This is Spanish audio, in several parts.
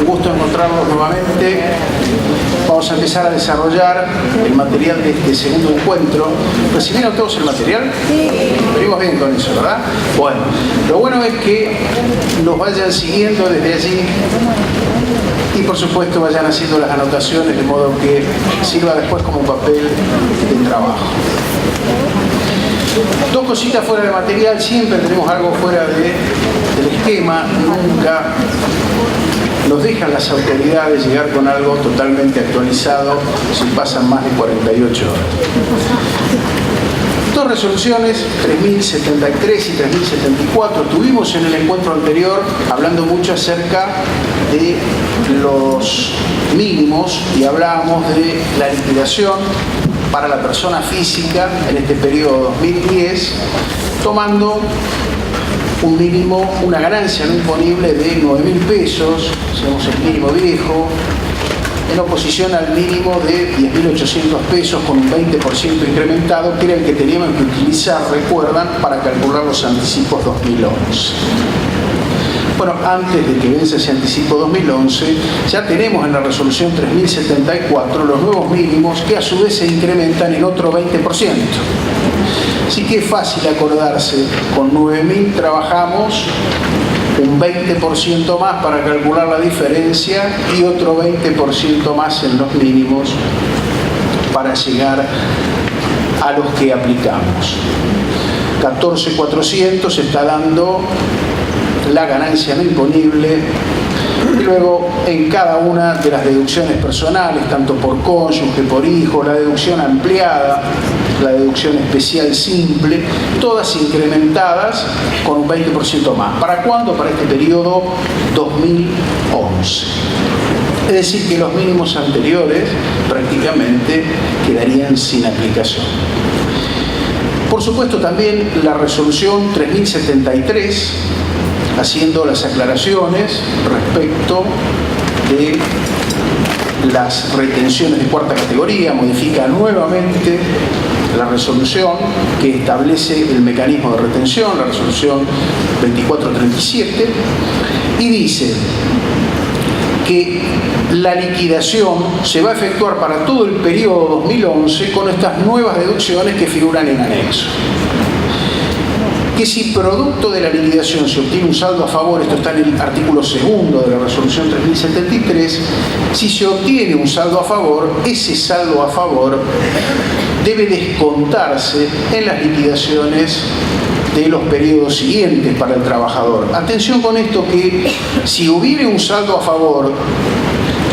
un gusto encontrarlos nuevamente. Vamos a empezar a desarrollar el material de este segundo encuentro. ¿Recibieron todos el material? Sí. Venimos bien con eso, ¿verdad? Bueno, lo bueno es que nos vayan siguiendo desde allí y por supuesto vayan haciendo las anotaciones de modo que sirva después como papel de trabajo. Dos cositas fuera de material, siempre tenemos algo fuera del esquema, nunca nos dejan las autoridades llegar con algo totalmente actualizado si pasan más de 48 horas. Dos resoluciones, 3073 y 3074, tuvimos en el encuentro anterior hablando mucho acerca de los mínimos y hablábamos de la liquidación para la persona física en este periodo 2010, tomando un mínimo, una ganancia no imponible de 9.000 pesos, digamos el mínimo viejo, en oposición al mínimo de 10.800 pesos con un 20% incrementado, que era el que teníamos que utilizar, recuerdan, para calcular los anticipos 2011. Bueno, antes de que vence ese anticipo 2011, ya tenemos en la resolución 3074 los nuevos mínimos que a su vez se incrementan en otro 20%. Así que es fácil acordarse, con 9.000 trabajamos un 20% más para calcular la diferencia y otro 20% más en los mínimos para llegar a los que aplicamos. 14.400 está dando la ganancia no imponible y luego en cada una de las deducciones personales, tanto por cónyuge, por hijo, la deducción ampliada, la deducción especial simple, todas incrementadas con un 20% más. ¿Para cuándo? Para este periodo 2011. Es decir, que los mínimos anteriores prácticamente quedarían sin aplicación. Por supuesto, también la resolución 3073, haciendo las aclaraciones respecto de las retenciones de cuarta categoría, modifica nuevamente la resolución que establece el mecanismo de retención, la resolución 2437, y dice que la liquidación se va a efectuar para todo el periodo 2011 con estas nuevas deducciones que figuran en anexo. Que si producto de la liquidación se obtiene un saldo a favor, esto está en el artículo segundo de la resolución 3073, si se obtiene un saldo a favor, ese saldo a favor debe descontarse en las liquidaciones de los periodos siguientes para el trabajador. Atención con esto, que si hubiere un saldo a favor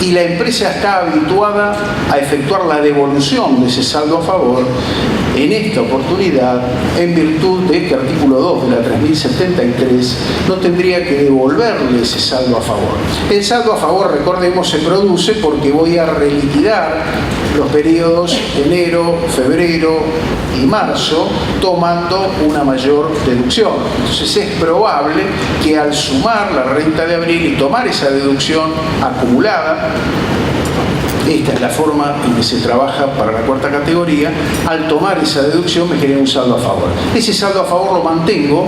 y la empresa está habituada a efectuar la devolución de ese saldo a favor, en esta oportunidad, en virtud de este artículo 2 de la 3073, no tendría que devolverle ese saldo a favor. El saldo a favor, recordemos, se produce porque voy a reliquidar los periodos enero, febrero y marzo, tomando una mayor deducción. Entonces es probable que al sumar la renta de abril y tomar esa deducción acumulada, esta es la forma en que se trabaja para la cuarta categoría, al tomar esa deducción me genera un saldo a favor. Ese saldo a favor lo mantengo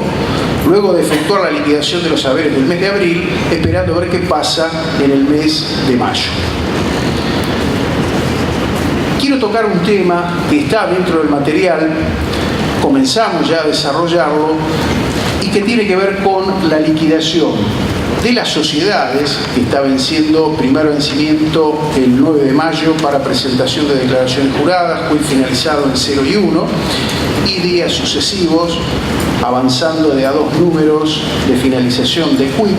luego de efectuar la liquidación de los haberes del mes de abril, esperando ver qué pasa en el mes de mayo. Quiero tocar un tema que está dentro del material, comenzamos ya a desarrollarlo, y que tiene que ver con la liquidación de las sociedades, que está venciendo, primer vencimiento el 9 de mayo para presentación de declaraciones juradas, hoy finalizado en 0 y 1, y días sucesivos, avanzando de a 2 números de finalización de quit,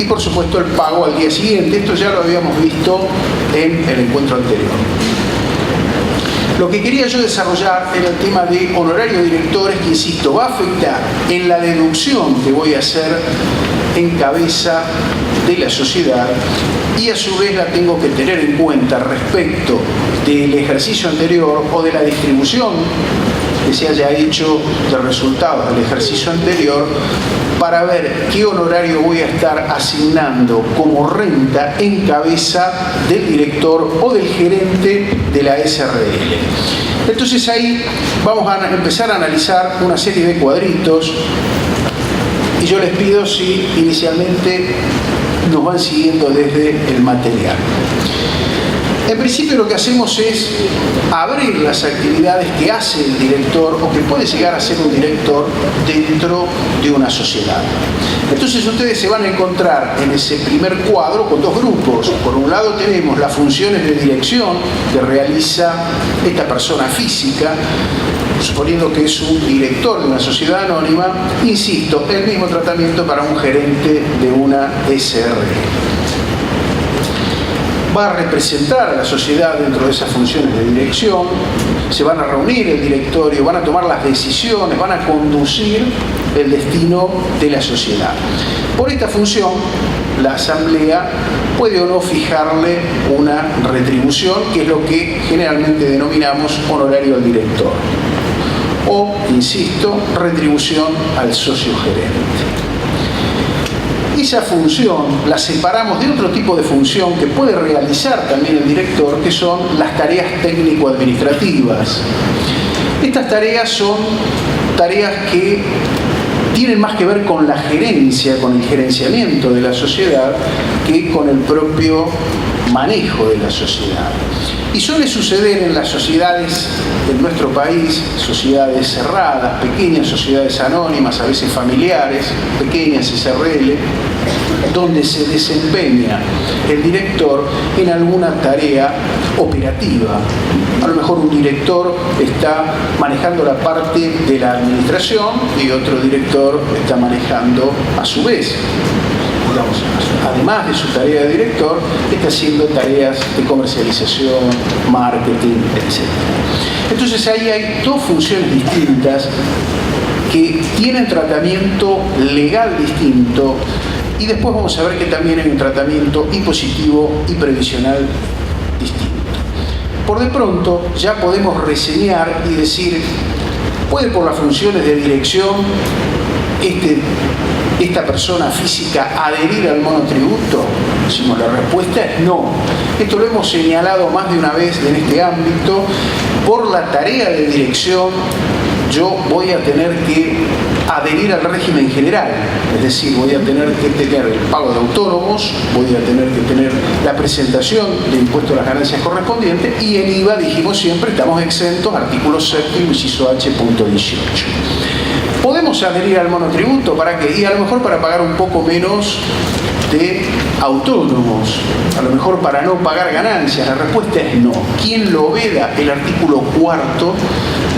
y por supuesto el pago al día siguiente. Esto ya lo habíamos visto en el encuentro anterior. Lo que quería yo desarrollar era el tema de honorario de directores, que insisto, va a afectar en la deducción que voy a hacer en cabeza de la sociedad, y a su vez la tengo que tener en cuenta respecto del ejercicio anterior o de la distribución que se haya hecho de resultados del ejercicio anterior, para ver qué honorario voy a estar asignando como renta en cabeza del director o del gerente de la SRL. Entonces ahí vamos a empezar a analizar una serie de cuadritos, y yo les pido si inicialmente nos van siguiendo desde el material. En principio lo que hacemos es abrir las actividades que hace el director o que puede llegar a ser un director dentro de una sociedad. Entonces ustedes se van a encontrar en ese primer cuadro con dos grupos. Por un lado tenemos las funciones de dirección que realiza esta persona física, suponiendo que es un director de una sociedad anónima. Insisto, el mismo tratamiento para un gerente de una SRL. Va a representar a la sociedad dentro de esas funciones de dirección, se van a reunir el directorio, van a tomar las decisiones, van a conducir el destino de la sociedad. Por esta función, la asamblea puede o no fijarle una retribución, que es lo que generalmente denominamos honorario al director, o, insisto, retribución al socio gerente. Esa función la separamos de otro tipo de función que puede realizar también el director, que son las tareas técnico-administrativas. Estas tareas son tareas que tienen más que ver con la gerencia, con el gerenciamiento de la sociedad, que con el propio manejo de la sociedad. Y suele suceder en las sociedades de nuestro país, sociedades cerradas, pequeñas sociedades anónimas, a veces familiares, pequeñas SRL, donde se desempeña el director en alguna tarea operativa. A lo mejor un director está manejando la parte de la administración y otro director está manejando a su vez, digamos, además de su tarea de director, está haciendo tareas de comercialización, marketing, etc. Entonces ahí hay dos funciones distintas que tienen tratamiento legal distinto, y después vamos a ver que también hay un tratamiento impositivo y previsional distinto. Por de pronto ya podemos reseñar y decir, ¿puede por las funciones de dirección esta persona física adherir al monotributo? Decimos, la respuesta es no. Esto lo hemos señalado más de una vez en este ámbito. Por la tarea de dirección yo voy a tener que adherir al régimen general, es decir, voy a tener que tener el pago de autónomos, voy a tener que tener la presentación de impuesto a las ganancias correspondientes, y el IVA, dijimos siempre, estamos exentos, artículo 7º, inciso H, punto 18. ¿Podemos adherir al monotributo? ¿Para qué? Y a lo mejor para pagar un poco menos de autónomos, a lo mejor para no pagar ganancias. La respuesta es no. ¿Quién lo veda? El artículo 4º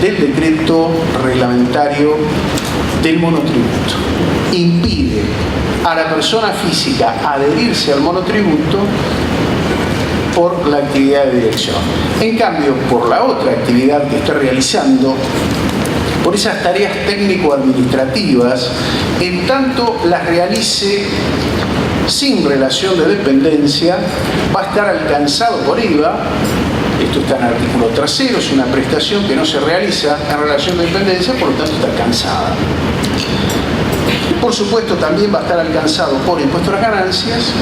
del decreto reglamentario del monotributo. Impide a la persona física adherirse al monotributo por la actividad de dirección. En cambio, por la otra actividad que está realizando, por esas tareas técnico-administrativas, en tanto las realice sin relación de dependencia, va a estar alcanzado por IVA. Esto está en el artículo 3º, es una prestación que no se realiza en relación de dependencia, por lo tanto está alcanzada. Por supuesto, también va a estar alcanzado por impuesto a las ganancias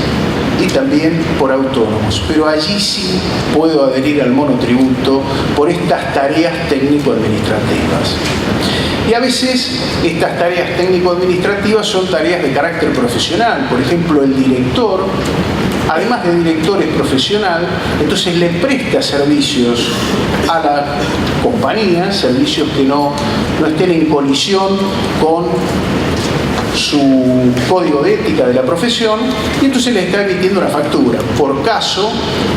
y también por autónomos, pero allí sí puedo adherir al monotributo por estas tareas técnico-administrativas. Y a veces estas tareas técnico-administrativas son tareas de carácter profesional. Por ejemplo, el director, además de director, es profesional, entonces le presta servicios a la compañía, servicios que no estén en colisión con su código de ética de la profesión, y entonces le está emitiendo una factura. Por caso,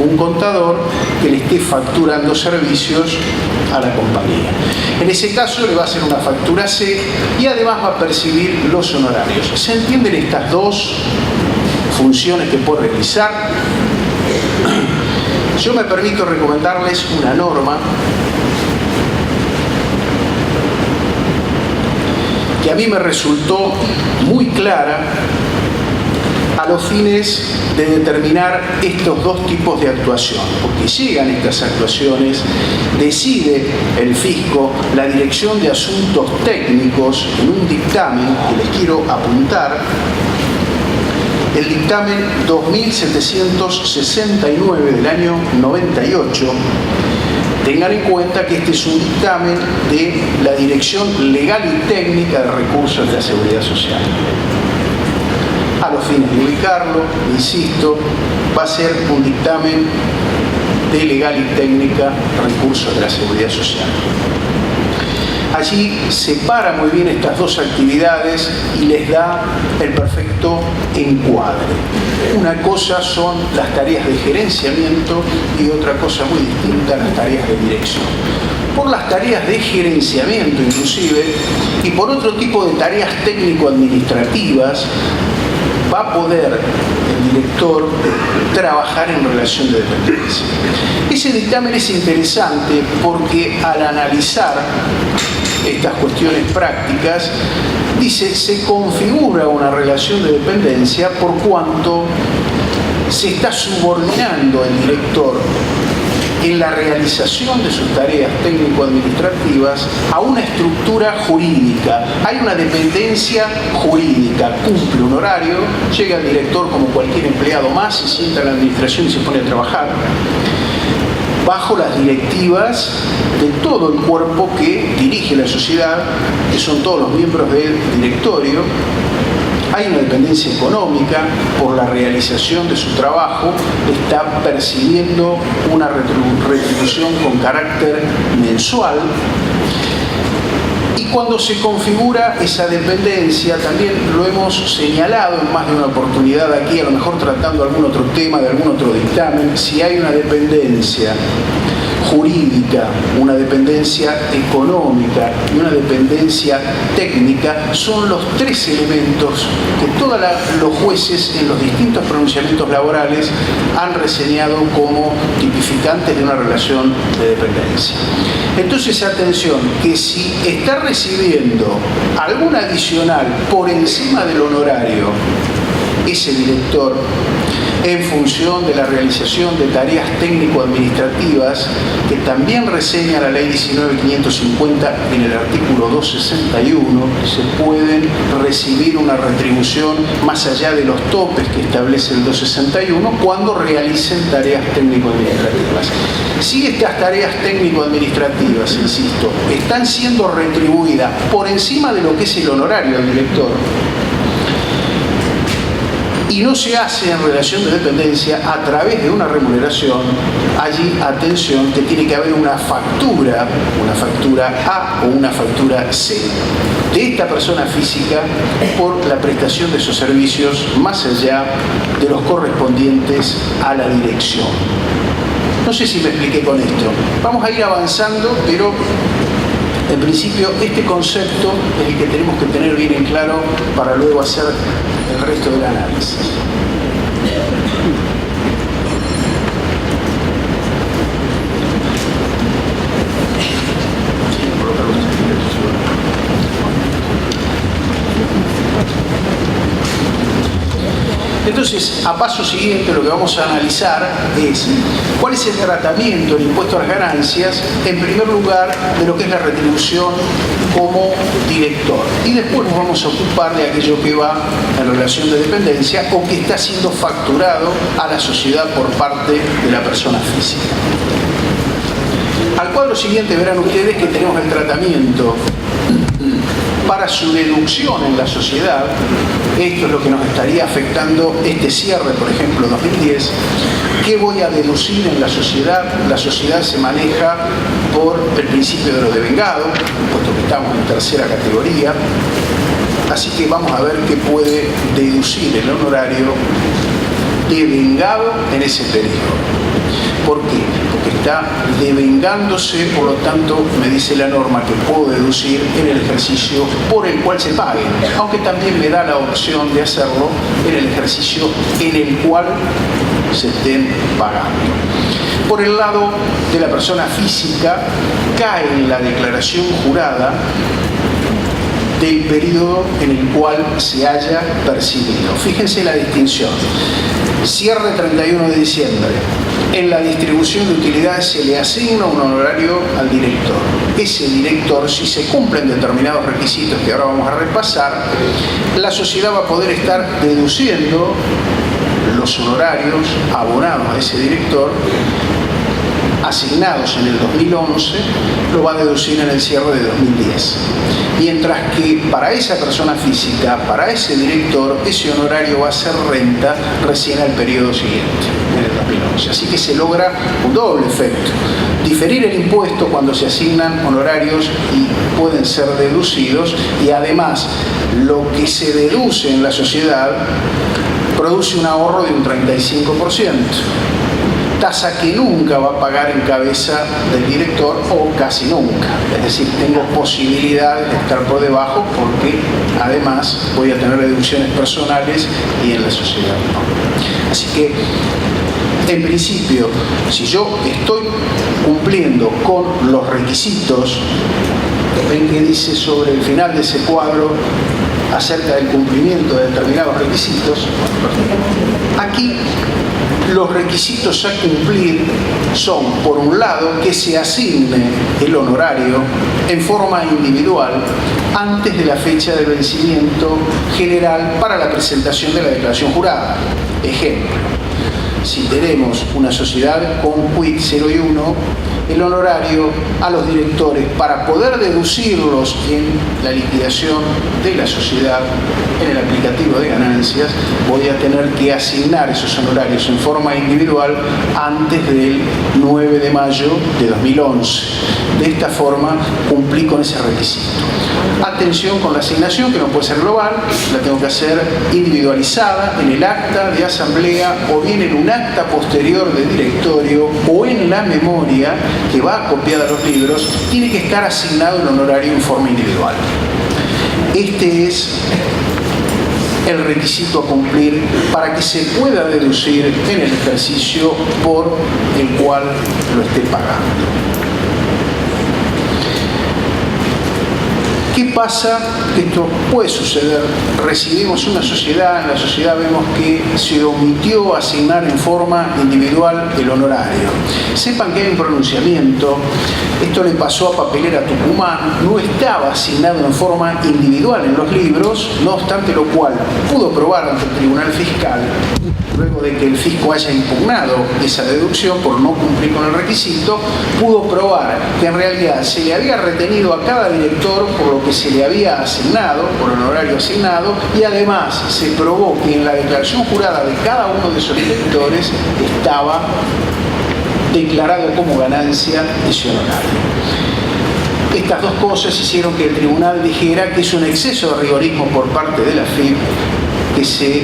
un contador que le esté facturando servicios a la compañía. En ese caso le va a hacer una factura C y además va a percibir los honorarios. ¿Se entienden estas dos funciones que puede realizar? Yo me permito recomendarles una norma que a mí me resultó muy clara a los fines de determinar estos dos tipos de actuación, porque llegan estas actuaciones, decide el fisco, la Dirección de Asuntos Técnicos, en un dictamen que les quiero apuntar, el dictamen 2769 del año 98. Tengan en cuenta que este es un dictamen de la Dirección Legal y Técnica de Recursos de la Seguridad Social. los fines de ubicarlo, insisto, va a ser un dictamen de legal y técnica, recursos de la Seguridad Social. Allí separa muy bien estas dos actividades y les da el perfecto encuadre. Una cosa son las tareas de gerenciamiento y otra cosa muy distinta, las tareas de dirección. Por las tareas de gerenciamiento inclusive y por otro tipo de tareas técnico-administrativas va a poder el director trabajar en relación de dependencia. Ese dictamen es interesante porque al analizar estas cuestiones prácticas, dice, se configura una relación de dependencia por cuanto se está subordinando al director en la realización de sus tareas técnico-administrativas a una estructura jurídica. Hay una dependencia jurídica, cumple un horario, llega el director como cualquier empleado más, se sienta en la administración y se pone a trabajar bajo las directivas de todo el cuerpo que dirige la sociedad, que son todos los miembros del directorio. Hay una dependencia económica por la realización de su trabajo, está percibiendo una retribución con carácter mensual. Y cuando se configura esa dependencia, también lo hemos señalado en más de una oportunidad aquí, a lo mejor tratando algún otro tema de algún otro dictamen, si hay una dependencia jurídica, una dependencia económica y una dependencia técnica, son los tres elementos que todos los jueces en los distintos pronunciamientos laborales han reseñado como tipificantes de una relación de dependencia. Entonces, atención, que si está recibiendo algún adicional por encima del honorario, ese director, en función de la realización de tareas técnico-administrativas que también reseña la Ley 19.550 en el artículo 261, se pueden recibir una retribución más allá de los topes que establece el 261 cuando realicen tareas técnico-administrativas. Si estas tareas técnico-administrativas, insisto, están siendo retribuidas por encima de lo que es el honorario del director, y no se hace en relación de dependencia a través de una remuneración, allí, atención, que tiene que haber una factura A o una factura C de esta persona física por la prestación de esos servicios más allá de los correspondientes a la dirección. No sé si me expliqué con esto. Vamos a ir avanzando, pero en principio este concepto es el que tenemos que tener bien en claro para luego hacer el resto del análisis. Entonces, a paso siguiente, lo que vamos a analizar es cuál es el tratamiento del impuesto a las ganancias, en primer lugar, de lo que es la retribución como director. Y después nos vamos a ocupar de aquello que va en relación de dependencia o que está siendo facturado a la sociedad por parte de la persona física. Al cuadro siguiente verán ustedes que tenemos el tratamiento para su deducción en la sociedad. Esto es lo que nos estaría afectando este cierre, por ejemplo, 2010. ¿Qué voy a deducir en la sociedad? La sociedad se maneja por el principio de lo devengado, puesto que estamos en tercera categoría. Así que vamos a ver qué puede deducir el honorario devengado en ese periodo. ¿Por qué? Porque está devengándose, por lo tanto, me dice la norma que puedo deducir en el ejercicio por el cual se pague, aunque también me da la opción de hacerlo en el ejercicio en el cual se estén pagando. Por el lado de la persona física, cae en la declaración jurada del periodo en el cual se haya percibido. Fíjense la distinción. Cierre 31 de diciembre. En la distribución de utilidades se le asigna un honorario al director. Ese director, si se cumplen determinados requisitos que ahora vamos a repasar, la sociedad va a poder estar deduciendo los honorarios abonados a ese director asignados en el 2011 lo va a deducir en el cierre de 2010. Mientras que para esa persona física, para ese director, ese honorario va a ser renta recién al periodo siguiente, en el 2011. Así que se logra un doble efecto. Diferir el impuesto cuando se asignan honorarios y pueden ser deducidos, y además lo que se deduce en la sociedad produce un ahorro de un 35%. Tasa que nunca va a pagar en cabeza del director o casi nunca. Es decir, tengo posibilidades de estar por debajo porque además voy a tener deducciones personales y en la sociedad no. Así que, en principio, si yo estoy cumpliendo con los requisitos, ven que dice sobre el final de ese cuadro acerca del cumplimiento de determinados requisitos, aquí los requisitos a cumplir son, por un lado, que se asigne el honorario en forma individual antes de la fecha de vencimiento general para la presentación de la declaración jurada. Ejemplo, si tenemos una sociedad con quit 0 y 1, el honorario a los directores para poder deducirlos en la liquidación de la sociedad, en el aplicativo de ganancias, voy a tener que asignar esos honorarios en forma individual antes del 9 de mayo de 2011. De esta forma cumplí con ese requisito. Atención con la asignación, que no puede ser global, la tengo que hacer individualizada en el acta de asamblea o bien en un acta posterior de directorio o en la memoria que va copiada a los libros. Tiene que estar asignado el honorario en forma individual. Este es el requisito a cumplir para que se pueda deducir en el ejercicio por el cual lo esté pagando. ¿Qué pasa? Esto puede suceder. Recibimos una sociedad, en la sociedad vemos que se omitió asignar en forma individual el honorario. Sepan que hay un pronunciamiento, esto le pasó a Papelera Tucumán, no estaba asignado en forma individual en los libros, no obstante lo cual pudo probar ante el Tribunal Fiscal, luego de que el fisco haya impugnado esa deducción por no cumplir con el requisito, pudo probar que en realidad se le había retenido a cada director por lo que se le había asignado, por el honorario asignado, y además se probó que en la declaración jurada de cada uno de esos directores estaba declarado como ganancia ese honorario. Estas dos cosas hicieron que el tribunal dijera que es un exceso de rigorismo por parte de la FIP que se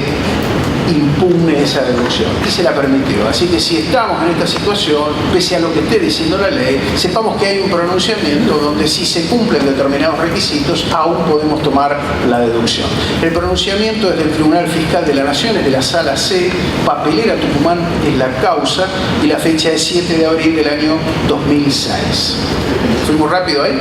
impugne esa deducción, y se la permitió. Así que si estamos en esta situación, pese a lo que esté diciendo la ley, sepamos que hay un pronunciamiento donde si se cumplen determinados requisitos, aún podemos tomar la deducción. El pronunciamiento es del Tribunal Fiscal de la Nación, es de la Sala C, Papelera Tucumán es la causa, y la fecha es 7 de abril del año 2006. ¿Fuimos rápido ahí?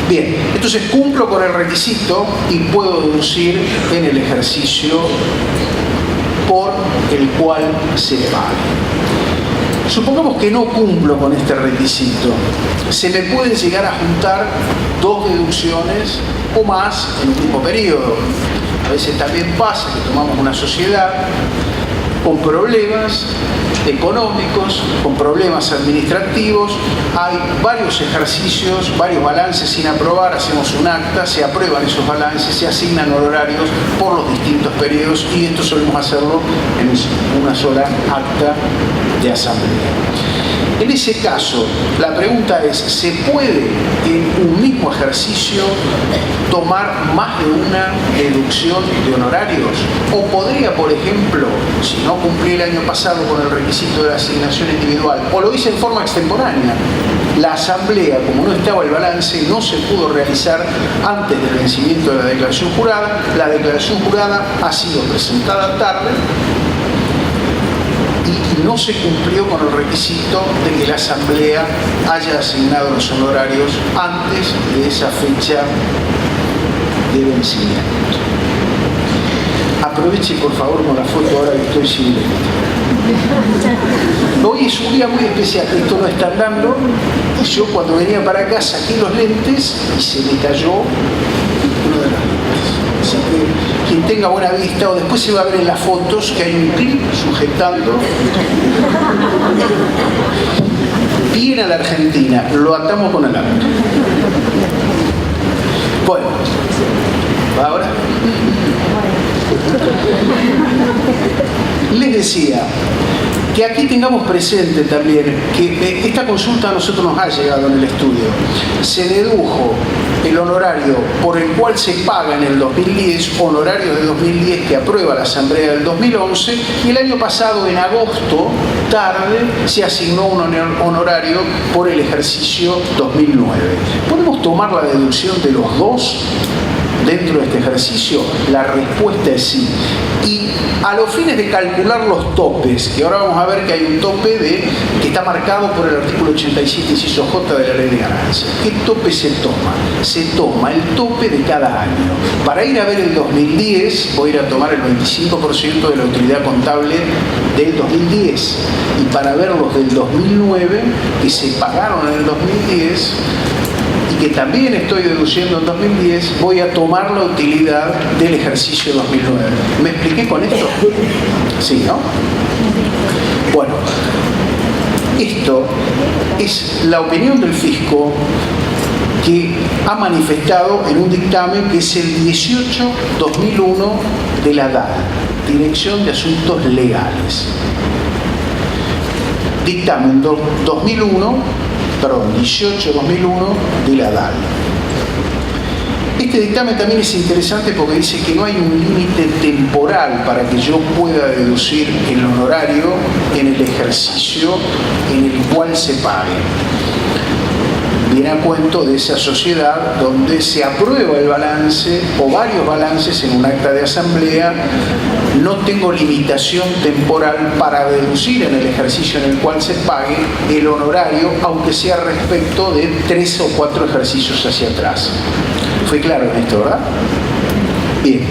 Bien, entonces cumplo con el requisito y puedo deducir en el ejercicio por el cual se paga. Supongamos que no cumplo con este requisito. Se me pueden llegar a juntar dos deducciones o más en un mismo periodo. A veces también pasa que tomamos una sociedad con problemas económicos, con problemas administrativos, hay varios ejercicios, varios balances sin aprobar, hacemos un acta, se aprueban esos balances, se asignan honorarios por los distintos periodos, y esto solemos hacerlo en una sola acta de asamblea. En ese caso, la pregunta es, ¿se puede en un mismo ejercicio tomar más de una deducción de honorarios? ¿O podría, por ejemplo, si no cumplí el año pasado con el requisito de la asignación individual, o lo hice en forma extemporánea, la asamblea, como no estaba el balance, no se pudo realizar antes del vencimiento de la declaración jurada, la declaración jurada ha sido presentada tarde, y no se cumplió con el requisito de que la asamblea haya asignado los honorarios antes de esa fecha de vencimiento. Aproveche por favor con la foto ahora que estoy sin lente. Hoy es un día muy especial, esto no está andando, y yo cuando venía para acá saqué los lentes y se me cayó uno de los lentes. Así que quien tenga buena vista, o después se va a ver en las fotos que hay un clip sujetando bien a la Argentina, lo atamos con alambre. Bueno, ahora les decía que aquí tengamos presente también que esta consulta a nosotros nos ha llegado en el estudio. Se dedujo el honorario por el cual se paga en el 2010, honorario de 2010 que aprueba la Asamblea del 2011, y el año pasado, en agosto, tarde, se asignó un honorario por el ejercicio 2009. ¿Podemos tomar la deducción de los dos dentro de este ejercicio? La respuesta es sí. Y a los fines de calcular los topes, que ahora vamos a ver que hay un tope que está marcado por el artículo 87, inciso J de la Ley de Ganancias. ¿Qué tope se toma? Se toma el tope de cada año. Para ir a ver el 2010, voy a ir a tomar el 25% de la utilidad contable del 2010. Y para ver los del 2009, que se pagaron en el 2010, y que también estoy deduciendo en 2010, voy a tomar la utilidad del ejercicio 2009. ¿Me expliqué con esto? Sí, ¿no? Bueno, esto es la opinión del fisco que ha manifestado en un dictamen que es el 18-2001 de la DAL, Dirección de Asuntos Legales. Dictamen 18-2001 de la DAL. Este dictamen también es interesante porque dice que no hay un límite temporal para que yo pueda deducir el honorario en el ejercicio en el cual se pague. Viene a cuento de esa sociedad donde se aprueba el balance o varios balances en un acta de asamblea. No tengo limitación temporal para deducir en el ejercicio en el cual se pague el honorario, aunque sea respecto de 3 o 4 ejercicios hacia atrás. ¿Fue claro en esto, verdad? Bien.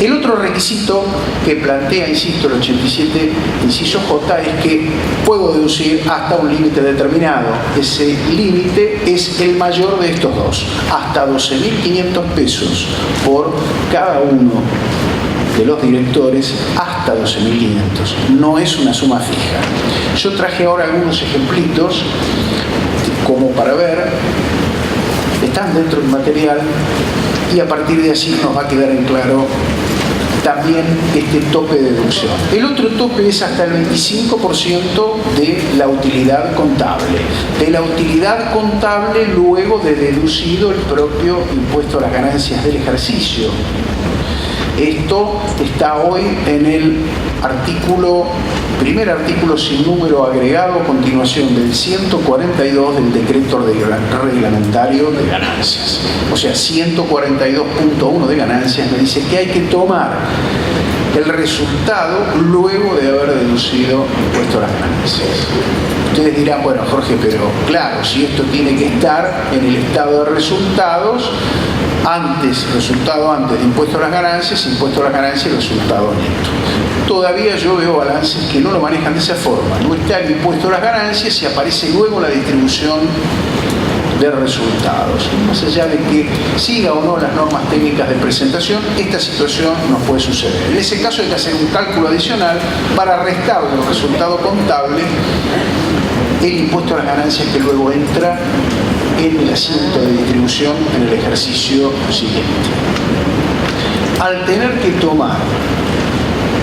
El otro requisito que plantea, insisto, el 87, inciso J, es que puedo deducir hasta un límite determinado. Ese límite es el mayor de estos dos, hasta 12.500 pesos por cada uno de los directores, hasta 12.500. No es una suma fija. Yo traje ahora algunos ejemplitos como para ver, están dentro del material, y a partir de así nos va a quedar en claro también este tope de deducción. El otro tope es hasta el 25% de la utilidad contable. De la utilidad contable luego de deducido el propio impuesto a las ganancias del ejercicio. Esto está hoy en el primer artículo sin número agregado a continuación del 142 del decreto reglamentario de ganancias. O sea, 142.1 de ganancias me dice que hay que tomar el resultado luego de haber deducido impuesto a las ganancias. Ustedes dirán, bueno, Jorge, pero claro, si esto tiene que estar en el estado de resultados, resultado antes de impuesto a las ganancias, impuesto a las ganancias y resultado neto. Todavía yo veo balances que no lo manejan de esa forma. No está el impuesto a las ganancias y aparece luego la distribución de resultados. Más allá de que siga o no las normas técnicas de presentación, esta situación nos puede suceder. En ese caso hay que hacer un cálculo adicional para restar del resultado contable el impuesto a las ganancias que luego entra en el asiento de distribución en el ejercicio siguiente. Al tener que tomar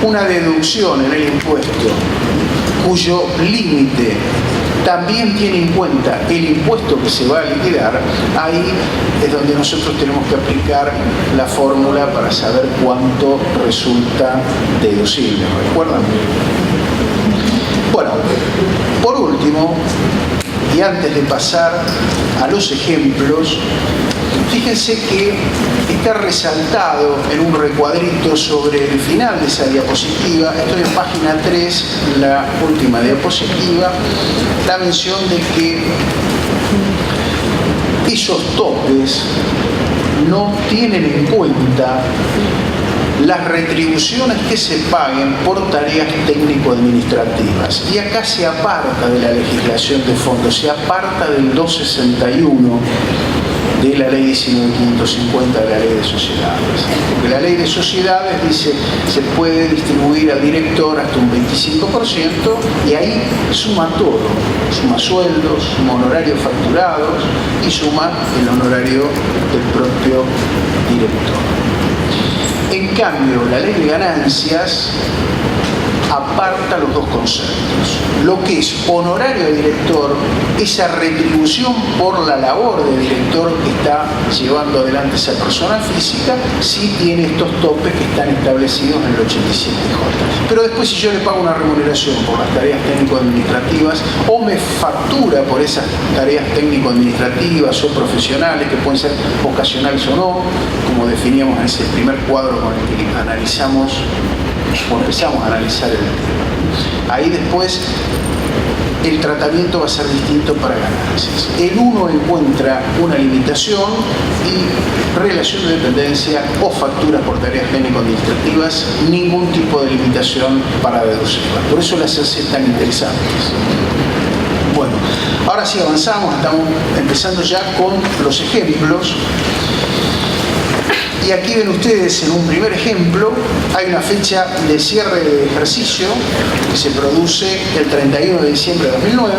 una deducción en el impuesto cuyo límite también tiene en cuenta el impuesto que se va a liquidar, ahí es donde nosotros tenemos que aplicar la fórmula para saber cuánto resulta deducible. ¿Recuerdan? Bueno, por último, y antes de pasar a los ejemplos, fíjense que está resaltado en un recuadrito sobre el final de esa diapositiva, estoy en página 3, la última diapositiva, la mención de que esos topes no tienen en cuenta las retribuciones que se paguen por tareas técnico-administrativas. Y acá se aparta de la legislación de fondo, se aparta del 261 de la ley 19.550 de la ley de sociedades. Porque la ley de sociedades dice se puede distribuir al director hasta un 25% y ahí suma todo, suma sueldos, suma honorarios facturados y suma el honorario del propio director. En cambio, la ley de ganancias aparta los dos conceptos. Lo que es honorario de director, esa retribución por la labor de director que está llevando adelante esa persona física, sí tiene estos topes que están establecidos en el 87J. Pero después, si yo le pago una remuneración por las tareas técnico-administrativas o me factura por esas tareas técnico-administrativas o profesionales, que pueden ser ocasionales o no, como definíamos en ese primer cuadro con el que analizamos o empezamos a analizar el tema. Ahí después el tratamiento va a ser distinto para ganancias. El uno encuentra una limitación y relación de dependencia o facturas por tareas técnico-administrativas, ningún tipo de limitación para deducirlas. Por eso las hace tan interesantes. Bueno, ahora sí avanzamos, estamos empezando ya con los ejemplos. Y aquí ven ustedes en un primer ejemplo, hay una fecha de cierre de ejercicio que se produce el 31 de diciembre de 2009.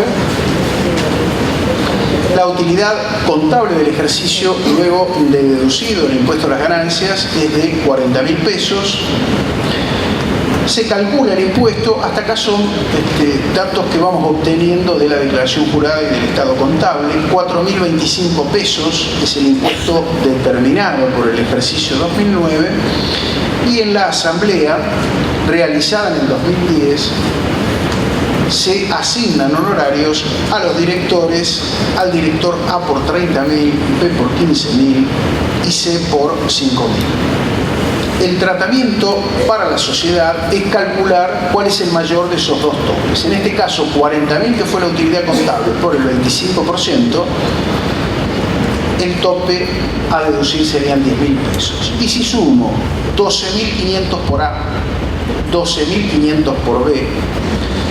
La utilidad contable del ejercicio luego de deducido el impuesto a las ganancias es de 40.000 pesos. Se calcula el impuesto, hasta acá son datos que vamos obteniendo de la declaración jurada y del estado contable. 4.025 pesos es el impuesto determinado por el ejercicio 2009 y en la asamblea realizada en el 2010 se asignan honorarios a los directores, al director A por 30.000, B por 15.000 y C por 5.000. El tratamiento para la sociedad es calcular cuál es el mayor de esos dos topes. En este caso, 40.000, que fue la utilidad contable, por el 25%, el tope a deducir serían 10.000 pesos. Y si sumo 12.500 por A, 12.500 por B,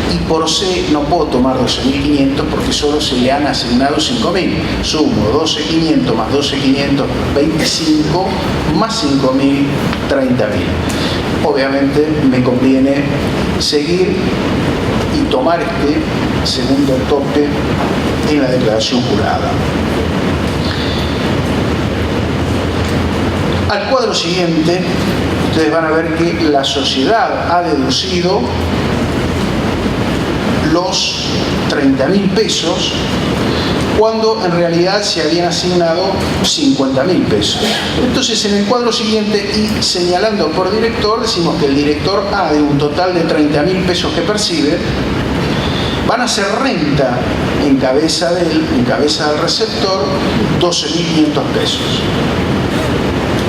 y por C no puedo tomar 12.500 porque solo se le han asignado 5.000. Sumo 12.500 más 12.500, 25, más 5.000, 30.000. Obviamente me conviene seguir y tomar este segundo tope en la declaración jurada. Al cuadro siguiente, ustedes van a ver que la sociedad ha deducido los 30.000 pesos cuando en realidad se habían asignado 50.000 pesos. Entonces, en el cuadro siguiente y señalando por director, decimos que el director A, de un total de 30.000 pesos que percibe, van a ser renta en cabeza del receptor 12.500 pesos,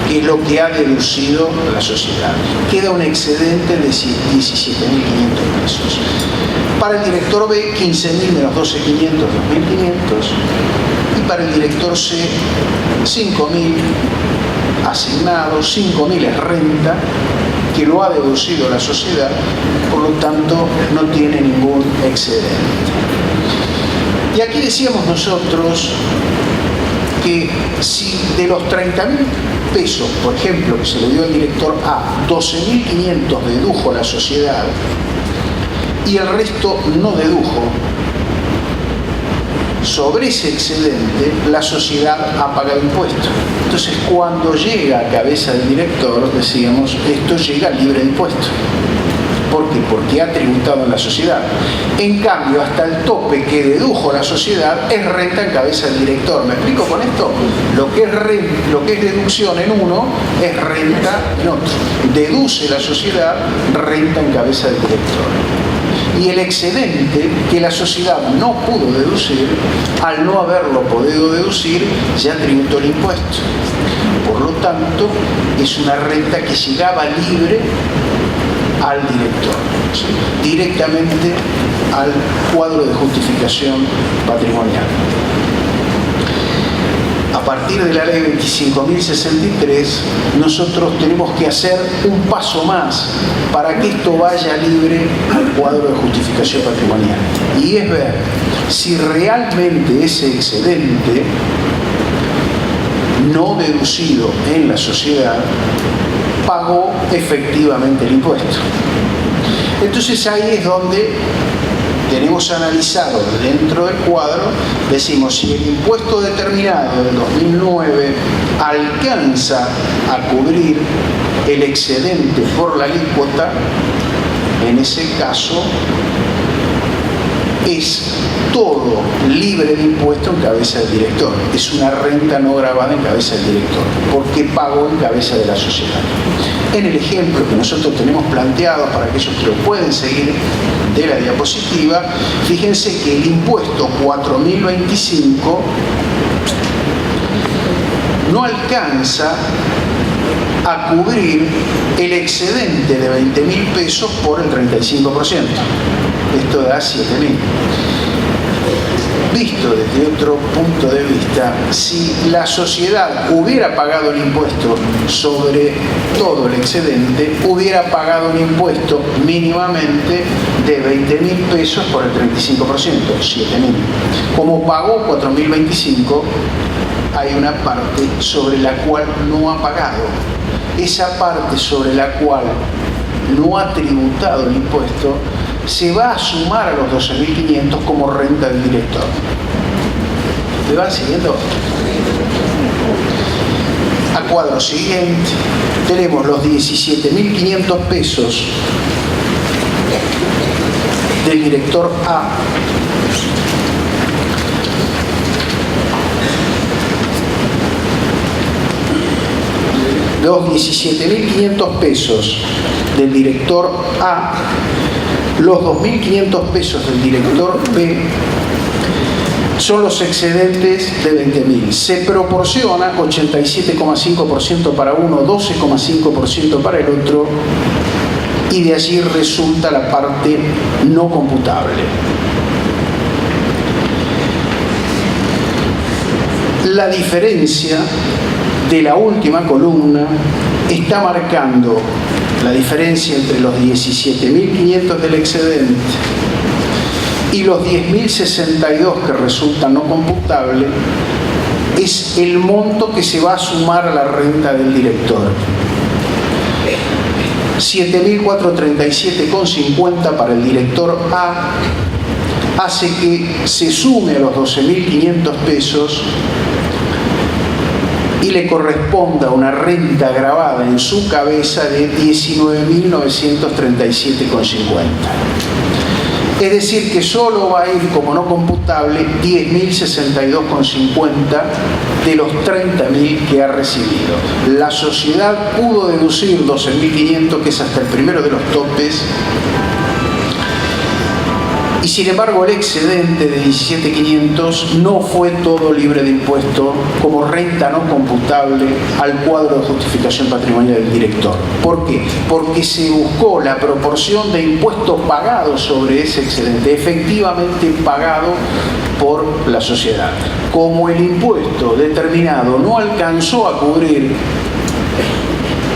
que es lo que ha deducido la sociedad. Queda un excedente de 17.500 pesos. Para el director B, 15.000 menos 12.500, 2.500. Y para el director C, 5.000 asignados, 5.000 es renta, que lo ha deducido la sociedad, por lo tanto no tiene ningún excedente. Y aquí decíamos nosotros que si de los 30.000 pesos, por ejemplo, que se le dio al director A, 12.500 dedujo la sociedad y el resto no dedujo, sobre ese excedente la sociedad ha pagado impuestos. Entonces, cuando llega a cabeza del director, decíamos, esto llega libre de impuestos. ¿Por qué? Porque ha tributado en la sociedad. En cambio, hasta el tope que dedujo la sociedad es renta en cabeza del director. ¿Me explico con esto? Lo que es deducción en uno es renta en otro. Deduce la sociedad, renta en cabeza del director. Y el excedente que la sociedad no pudo deducir, al no haberlo podido deducir, ya tributó el impuesto. Por lo tanto, es una renta que llegaba libre al director, ¿sí? Directamente al cuadro de justificación patrimonial. A partir de la ley 25.063, nosotros tenemos que hacer un paso más para que esto vaya libre al cuadro de justificación patrimonial. Y es ver si realmente ese excedente no deducido en la sociedad, pagó efectivamente el impuesto. Entonces ahí es donde tenemos analizado dentro del cuadro, decimos si el impuesto determinado del 2009 alcanza a cubrir el excedente por la alícuota, en ese caso es todo libre de impuesto en cabeza del director. Es una renta no gravada en cabeza del director, porque pagó en cabeza de la sociedad. En el ejemplo que nosotros tenemos planteado, para aquellos que lo pueden seguir de la diapositiva, fíjense que el impuesto 4025 no alcanza a cubrir el excedente de 20.000 pesos por el 35%. Esto da 7.000. Visto desde otro punto de vista, si la sociedad hubiera pagado el impuesto sobre todo el excedente, hubiera pagado un impuesto mínimamente de 20.000 pesos por el 35%, 7.000. Como pagó 4.025, hay una parte sobre la cual no ha pagado. Esa parte sobre la cual no ha tributado el impuesto se va a sumar a los 12.500 como renta del director. ¿Me van siguiendo? A cuadro siguiente tenemos los 17.500 pesos del director A. Los 17.500 pesos del director A, los 2.500 pesos del director B son los excedentes de 20.000. Se proporciona 87,5% para uno, 12,5% para el otro, y de allí resulta la parte no computable. La diferencia de la última columna está marcando la diferencia entre los 17.500 del excedente y los 10.062 que resultan no computables, es el monto que se va a sumar a la renta del director. 7.437,50 para el director A hace que se sume a los 12.500 pesos y le corresponda una renta gravada en su cabeza de 19.937,50. Es decir, que solo va a ir como no computable 10.062,50 de los 30.000 que ha recibido. La sociedad pudo deducir 12.500, que es hasta el primero de los topes, y sin embargo el excedente de 17.500 no fue todo libre de impuesto como renta no computable al cuadro de justificación patrimonial del director. ¿Por qué? Porque se buscó la proporción de impuestos pagados sobre ese excedente, efectivamente pagado por la sociedad. Como el impuesto determinado no alcanzó a cubrir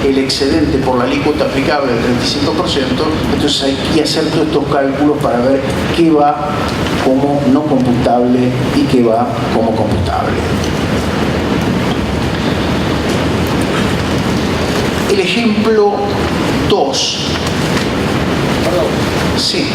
el excedente por la alícuota aplicable del 35%, entonces hay que hacer todos estos cálculos para ver qué va como no computable y qué va como computable. El ejemplo 2. Perdón. Sí.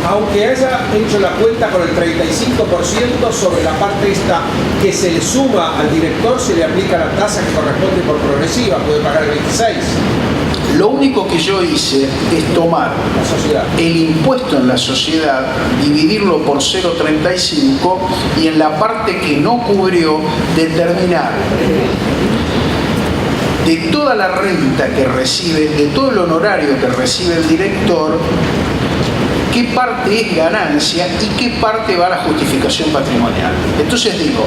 Aunque haya hecho la cuenta con el 35% sobre la parte esta que se le suma al director, se le aplica la tasa que corresponde por progresiva, puede pagar el 26%. Lo único que yo hice es tomar La sociedad. el impuesto en la sociedad, dividirlo por 0,35 y en la parte que no cubrió determinar de toda la renta que recibe, de todo el honorario que recibe el director, qué parte es ganancia y qué parte va a la justificación patrimonial. Entonces digo,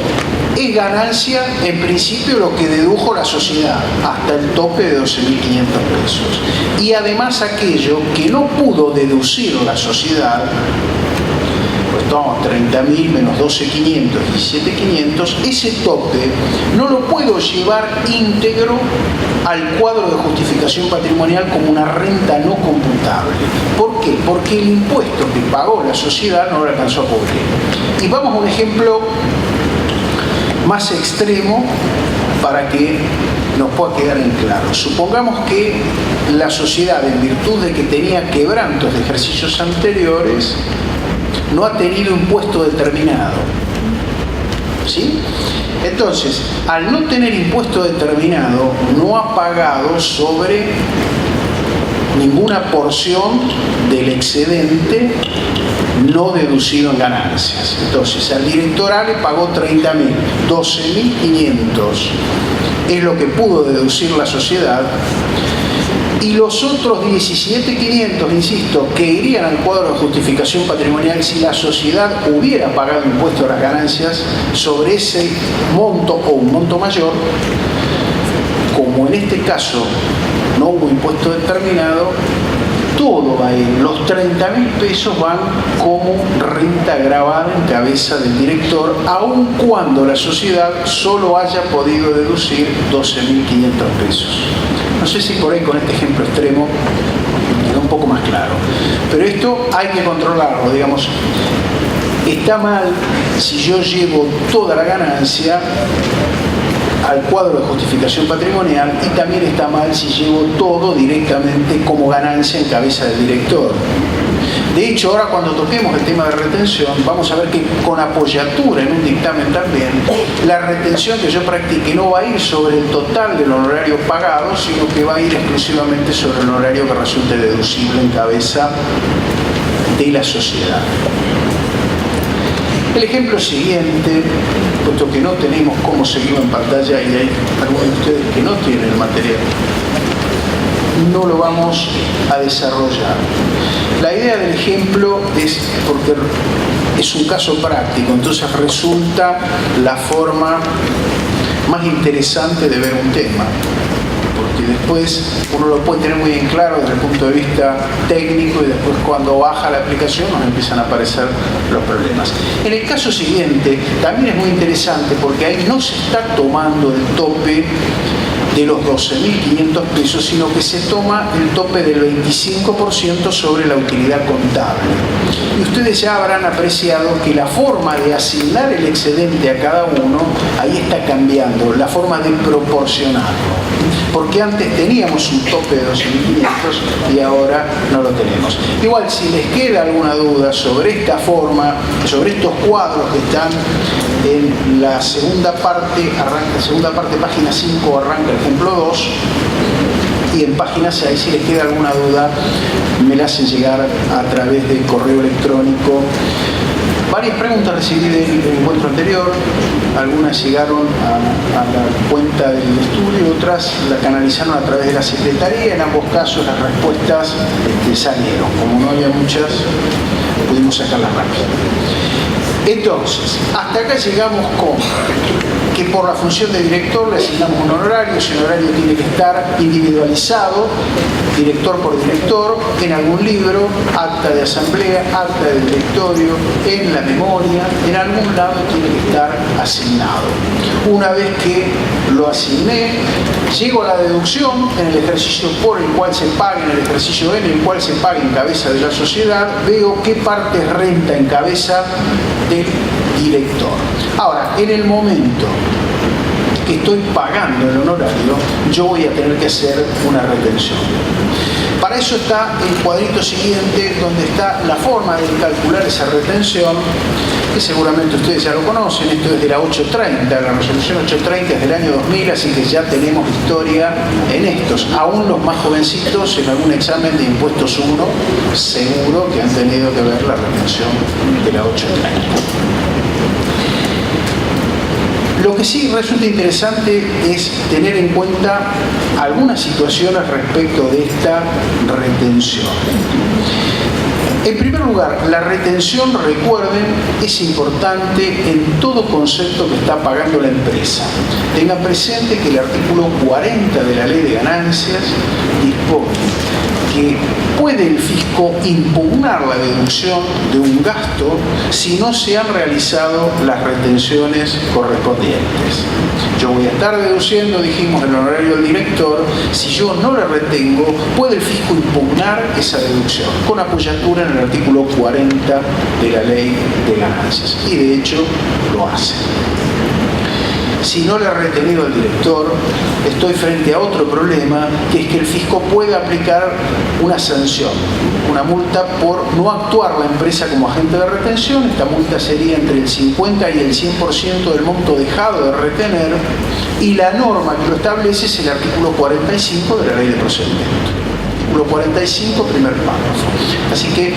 es ganancia en principio lo que dedujo la sociedad hasta el tope de 12.500 pesos. Y además aquello que no pudo deducir la sociedad, pues tomamos 30.000 menos 12.500, 17.500, ese tope no lo puedo llevar íntegro al cuadro de justificación patrimonial como una renta no computable. ¿Por qué? Porque el impuesto que pagó la sociedad no lo alcanzó a cubrir. Y vamos a un ejemplo más extremo para que nos pueda quedar en claro. Supongamos que la sociedad, en virtud de que tenía quebrantos de ejercicios anteriores, no ha tenido impuesto determinado. ¿Sí? Entonces, al no tener impuesto determinado, no ha pagado sobre ninguna porción del excedente no deducido en ganancias. Entonces, al director A le pagó 30.000, 12.500 es lo que pudo deducir la sociedad, y los otros 17.500, insisto, que irían al cuadro de justificación patrimonial si la sociedad hubiera pagado impuesto a las ganancias sobre ese monto o un monto mayor. Como en este caso no hubo impuesto determinado, todo va a ir, los 30.000 pesos van como renta gravada en cabeza del director, aun cuando la sociedad solo haya podido deducir 12.500 pesos. No sé si por ahí con este ejemplo extremo queda un poco más claro, pero esto hay que controlarlo, digamos. Está mal si yo llevo toda la ganancia al cuadro de justificación patrimonial, y también está mal si llevo todo directamente como ganancia en cabeza del director. De hecho, ahora cuando toquemos el tema de retención, vamos a ver que con apoyatura en un dictamen también, la retención que yo practique no va a ir sobre el total del honorario pagado, sino que va a ir exclusivamente sobre el honorario que resulte deducible en cabeza de la sociedad. El ejemplo siguiente, puesto que no tenemos cómo seguirlo en pantalla y hay algunos de ustedes que no tienen el material, no lo vamos a desarrollar. La idea del ejemplo es porque es un caso práctico, entonces resulta la forma más interesante de ver un tema, porque después uno lo puede tener muy en claro desde el punto de vista técnico, y después cuando baja la aplicación nos empiezan a aparecer los problemas. En el caso siguiente también es muy interesante porque ahí no se está tomando el tope de los 12.500 pesos, sino que se toma el tope del 25% sobre la utilidad contable. Y ustedes ya habrán apreciado que la forma de asignar el excedente a cada uno, ahí está cambiando, la forma de proporcionarlo. Porque antes teníamos un tope de 12.500 y ahora no lo tenemos. Igual, si les queda alguna duda sobre esta forma, sobre estos cuadros que están en la segunda parte, página 5, arranca el ejemplo 2, y en página 6, si les queda alguna duda, me la hacen llegar a través del correo electrónico. Varias preguntas recibí del encuentro anterior, algunas llegaron a la cuenta del estudio, otras la canalizaron a través de la secretaría. En ambos casos las respuestas salieron. Como no había muchas, pudimos sacarlas rápido. Entonces, hasta acá llegamos con que por la función de director le asignamos un honorario. Ese honorario tiene que estar individualizado, director por director, en algún libro, acta de asamblea, acta de directorio, en la memoria, en algún lado tiene que estar asignado. Una vez que lo asigné, llego a la deducción en el ejercicio por el cual se pague, en el ejercicio en el cual se pague en cabeza de la sociedad, veo qué parte es renta en cabeza del director. Ahora, en el momento que estoy pagando el honorario, yo voy a tener que hacer una retención. Para eso está el cuadrito siguiente, donde está la forma de calcular esa retención, que seguramente ustedes ya lo conocen. Esto es de la 830, la resolución 830 es del año 2000, así que ya tenemos historia en estos. Aún los más jovencitos en algún examen de impuestos 1, seguro que han tenido que ver la retención de la 830. Lo que sí resulta interesante es tener en cuenta algunas situaciones respecto de esta retención. En primer lugar, la retención, recuerden, es importante en todo concepto que está pagando la empresa. Tengan presente que el artículo 40 de la Ley de Ganancias dispone que puede el fisco impugnar la deducción de un gasto si no se han realizado las retenciones correspondientes. Yo voy a estar deduciendo, dijimos, el honorario del director. Si yo no le retengo, puede el fisco impugnar esa deducción con apoyatura en el artículo 40 de la Ley de Ganancias. Y de hecho lo hace. Si no le ha retenido al director, estoy frente a otro problema, que es que el fisco puede aplicar una sanción, una multa por no actuar la empresa como agente de retención. Esta multa sería entre el 50 y el 100% del monto dejado de retener, y la norma que lo establece es el artículo 45 de la Ley de Procedimiento. Artículo 45, primer párrafo. Así que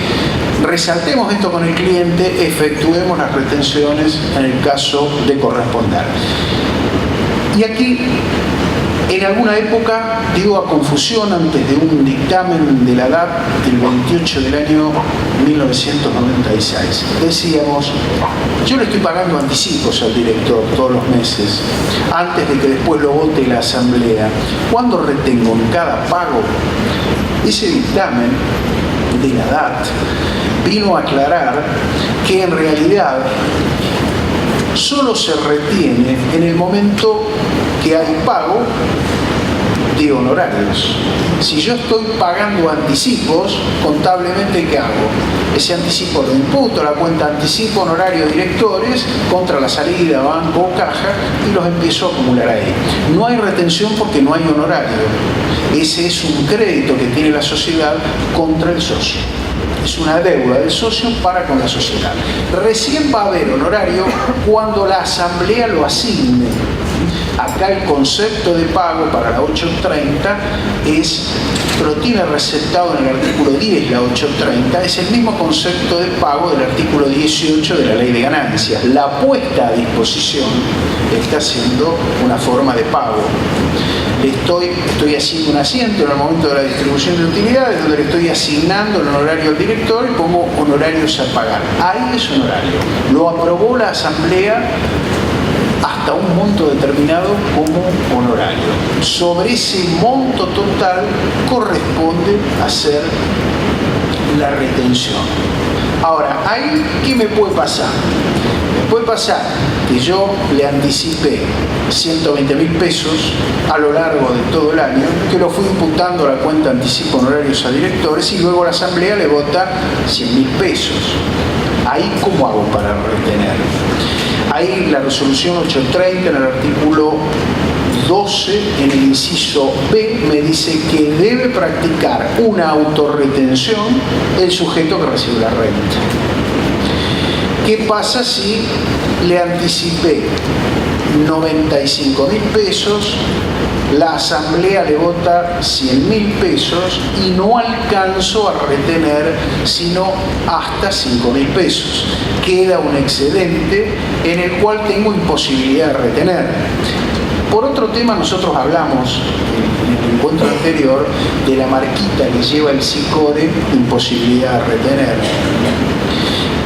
resaltemos esto con el cliente, efectuemos las retenciones en el caso de corresponder. Y aquí, en alguna época, digo a confusión, antes de un dictamen de la DAT del 28 del año 1996, decíamos, yo le estoy pagando anticipos al director todos los meses, antes de que después lo vote la asamblea. ¿Cuándo retengo en cada pago? Ese dictamen de la DAT vino a aclarar que en realidad solo se retiene en el momento que hay pago de honorarios. Si yo estoy pagando anticipos, contablemente, ¿qué hago? Ese anticipo lo imputo a la cuenta anticipo honorario directores contra la salida, banco o caja, y los empiezo a acumular ahí. No hay retención porque no hay honorario. Ese es un crédito que tiene la sociedad contra el socio. Es una deuda del socio para con la sociedad. Recién va a haber honorario cuando la asamblea lo asigne. Acá el concepto de pago para la 830 lo tiene receptado en el artículo 10, la 830, es el mismo concepto de pago del artículo 18 de la Ley de Ganancias. La puesta a disposición está siendo una forma de pago. Estoy haciendo un asiento en el momento de la distribución de utilidades, donde le estoy asignando el honorario al director y pongo honorarios a pagar. Ahí es honorario. Lo aprobó la asamblea hasta un monto determinado como honorario. Sobre ese monto total corresponde hacer la retención. Ahora, ¿ahí qué me puede pasar? Me puede pasar que yo le anticipé 120.000 pesos a lo largo de todo el año, que lo fui imputando a la cuenta anticipo honorarios a directores, y luego la asamblea le vota 100.000 pesos. Ahí, ¿cómo hago para retener? Ahí la resolución 830 en el artículo 12, en el inciso B, me dice que debe practicar una autorretención el sujeto que recibe la renta. ¿Qué pasa si le anticipé 95.000 pesos, la asamblea le vota 100.000 pesos y no alcanzo a retener sino hasta 5.000 pesos? Queda un excedente en el cual tengo imposibilidad de retener. Por otro tema, nosotros hablamos en el encuentro anterior de la marquita que lleva el SICODE, imposibilidad de retener.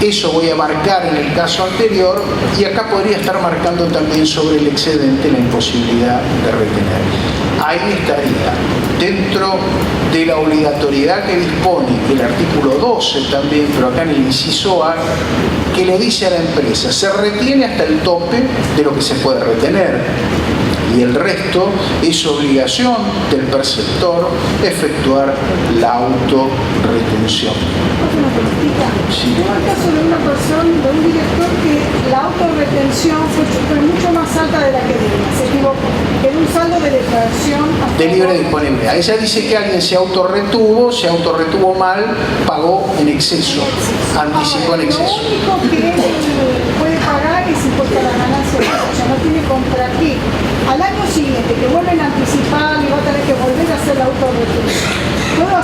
Eso voy a marcar en el caso anterior, y acá podría estar marcando también sobre el excedente la imposibilidad de retener. Ahí estaría, dentro de la obligatoriedad que dispone el artículo 12 también, pero acá en el inciso A, que le dice a la empresa, se retiene hasta el tope de lo que se puede retener, y el resto es obligación del perceptor efectuar la autorretención. Sí. En el caso de una persona, de un director, que la autorretención fue mucho más alta de la que debía, se equivocó, en un saldo de declaración de libre disponibilidad. Ella dice que alguien se autorretuvo mal, pagó en exceso, anticipó en exceso. Lo único que puede pagar es impuesto a la ganancia, o sea, no tiene contra qué. Al año siguiente, que vuelven a anticipar y va a tener que volver a hacer la autorretención. ¿Puedo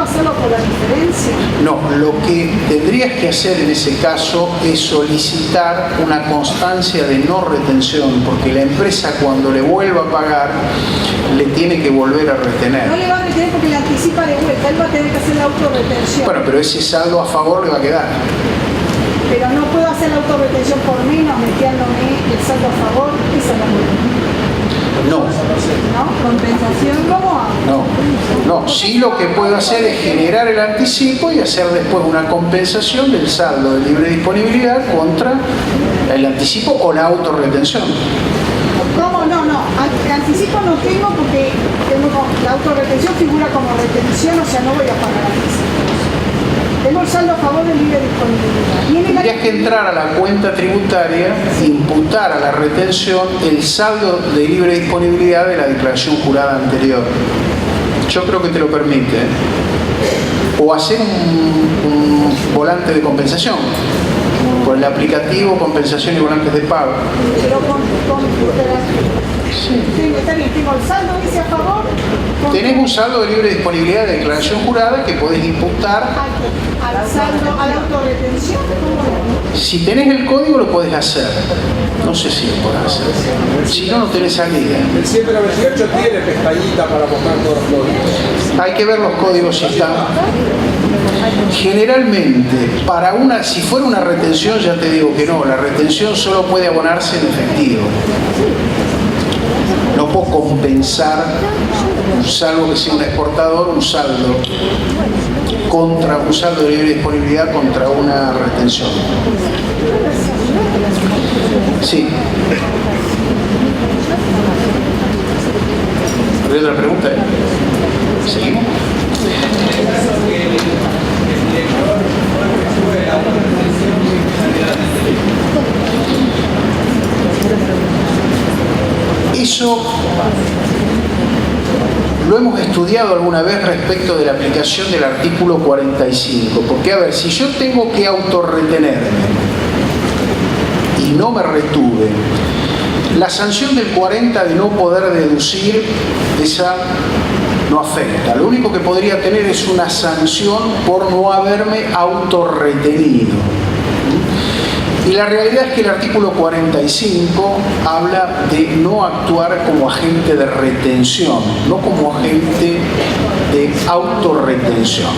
hacerlo por la diferencia? No, lo que tendrías que hacer en ese caso es solicitar una constancia de no retención, porque la empresa, cuando le vuelva a pagar, le tiene que volver a retener. No le va a retener porque le anticipa de vuelta, él va a tener que hacer la autorretención. Bueno, pero ese saldo a favor le va a quedar. Pero no puedo hacer la autorretención por menos, metiéndome el saldo a favor, esa es la multa. No. ¿No? ¿Compensación? ¿Cómo hago? No. Sí, lo que puedo hacer es generar el anticipo y hacer después una compensación del saldo de libre disponibilidad contra el anticipo o la autorretención. ¿Cómo? No. El anticipo no tengo porque la autorretención figura como retención, o sea, no voy a pagar anticipos. Tengo el saldo a favor de libre disponibilidad. Y en el Tendrías que entrar a la cuenta tributaria, imputar a la retención el saldo de libre disponibilidad de la declaración jurada anterior. Yo creo que te lo permite. O hacer un volante de compensación, por el aplicativo compensación y volantes de pago. Pero con está bien, tengo el saldo dice a favor. Tenés un saldo de libre disponibilidad de declaración jurada que podés imputar. Al saldo, a la autorretención. Si tenés el código lo podés hacer. No sé si lo podés hacer. Si no, no tenés salida. El 198 tiene pestañita para mostrar todos los códigos. Hay que ver los códigos si están. Generalmente, si fuera una retención, ya te digo que no, la retención solo puede abonarse en efectivo. No puedo compensar, salvo que sea un exportador, un saldo de libre disponibilidad contra una retención. Sí. ¿Hay otra pregunta? ¿Seguimos? Eso lo hemos estudiado alguna vez respecto de la aplicación del artículo 45. Porque, a ver, si yo tengo que autorretenerme y no me retuve, la sanción del 40 de no poder deducir, esa no afecta. Lo único que podría tener es una sanción por no haberme autorretenido. Y la realidad es que el artículo 45 habla de no actuar como agente de retención, no como agente de autorretención.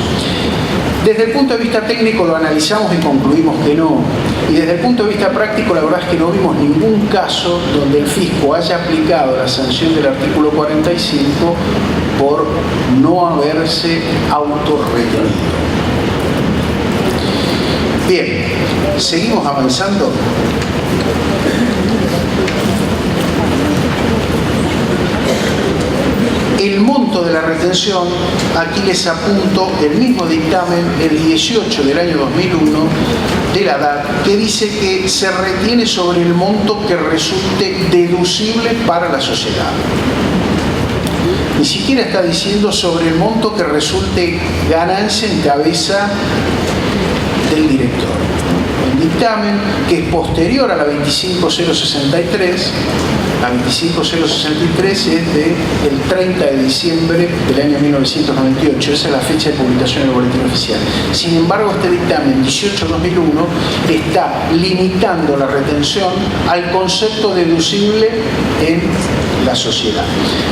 Desde el punto de vista técnico lo analizamos y concluimos que no. Y desde el punto de vista práctico la verdad es que no vimos ningún caso donde el fisco haya aplicado la sanción del artículo 45 por no haberse autorretenido. Bien, seguimos avanzando. El monto de la retención, aquí les apunto el mismo dictamen, el 18 del año 2001 de la DAT, que dice que se retiene sobre el monto que resulte deducible para la sociedad. Ni siquiera está diciendo sobre el monto que resulte ganancia en cabeza del director. El dictamen, que es posterior a la 25063, la 25063 es del 30 de diciembre del año 1998, esa es la fecha de publicación del boletín oficial. Sin embargo, este dictamen 18/2001 está limitando la retención al concepto deducible en la sociedad.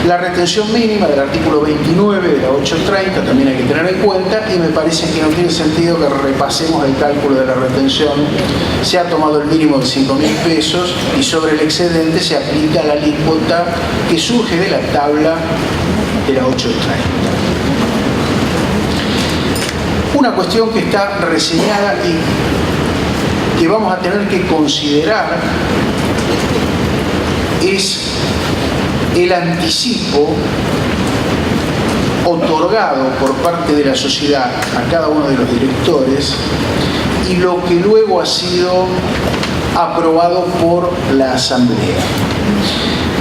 La retención mínima del artículo 29 de la 830 también hay que tener en cuenta, y me parece que no tiene sentido que repasemos el cálculo de la retención. Se ha tomado el mínimo de 5.000 pesos y sobre el excedente se aplica la alícuota que surge de la tabla de la 830. Una cuestión que está reseñada y que vamos a tener que considerar es el anticipo otorgado por parte de la sociedad a cada uno de los directores y lo que luego ha sido aprobado por la Asamblea.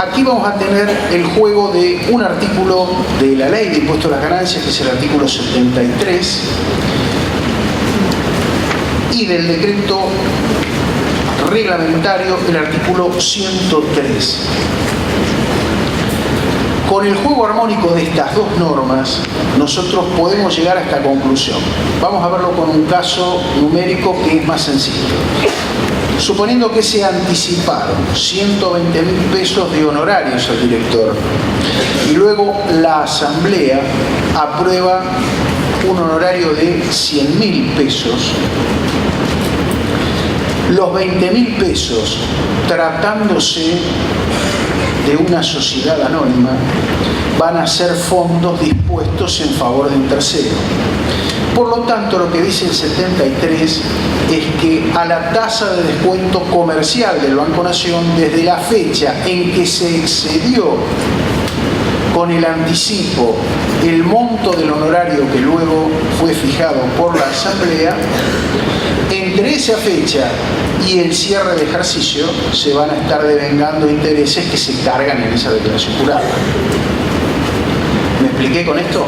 Aquí vamos a tener el juego de un artículo de la Ley de Impuesto a las Ganancias, que es el artículo 73, y del decreto reglamentario, el artículo 103. Con el juego armónico de estas dos normas, nosotros podemos llegar a esta conclusión. Vamos a verlo con un caso numérico que es más sencillo. Suponiendo que se anticiparon 120.000 pesos de honorarios al director y luego la Asamblea aprueba un honorario de 100.000 pesos, los 20.000 pesos, tratándose de una sociedad anónima, van a ser fondos dispuestos en favor de un tercero. Por lo tanto, lo que dice el 73 es que a la tasa de descuento comercial del Banco Nación, desde la fecha en que se excedió con el anticipo el monto del honorario que luego fue fijado por la Asamblea, entre esa fecha y el cierre de ejercicio se van a estar devengando intereses que se cargan en esa declaración jurada. ¿Me expliqué con esto?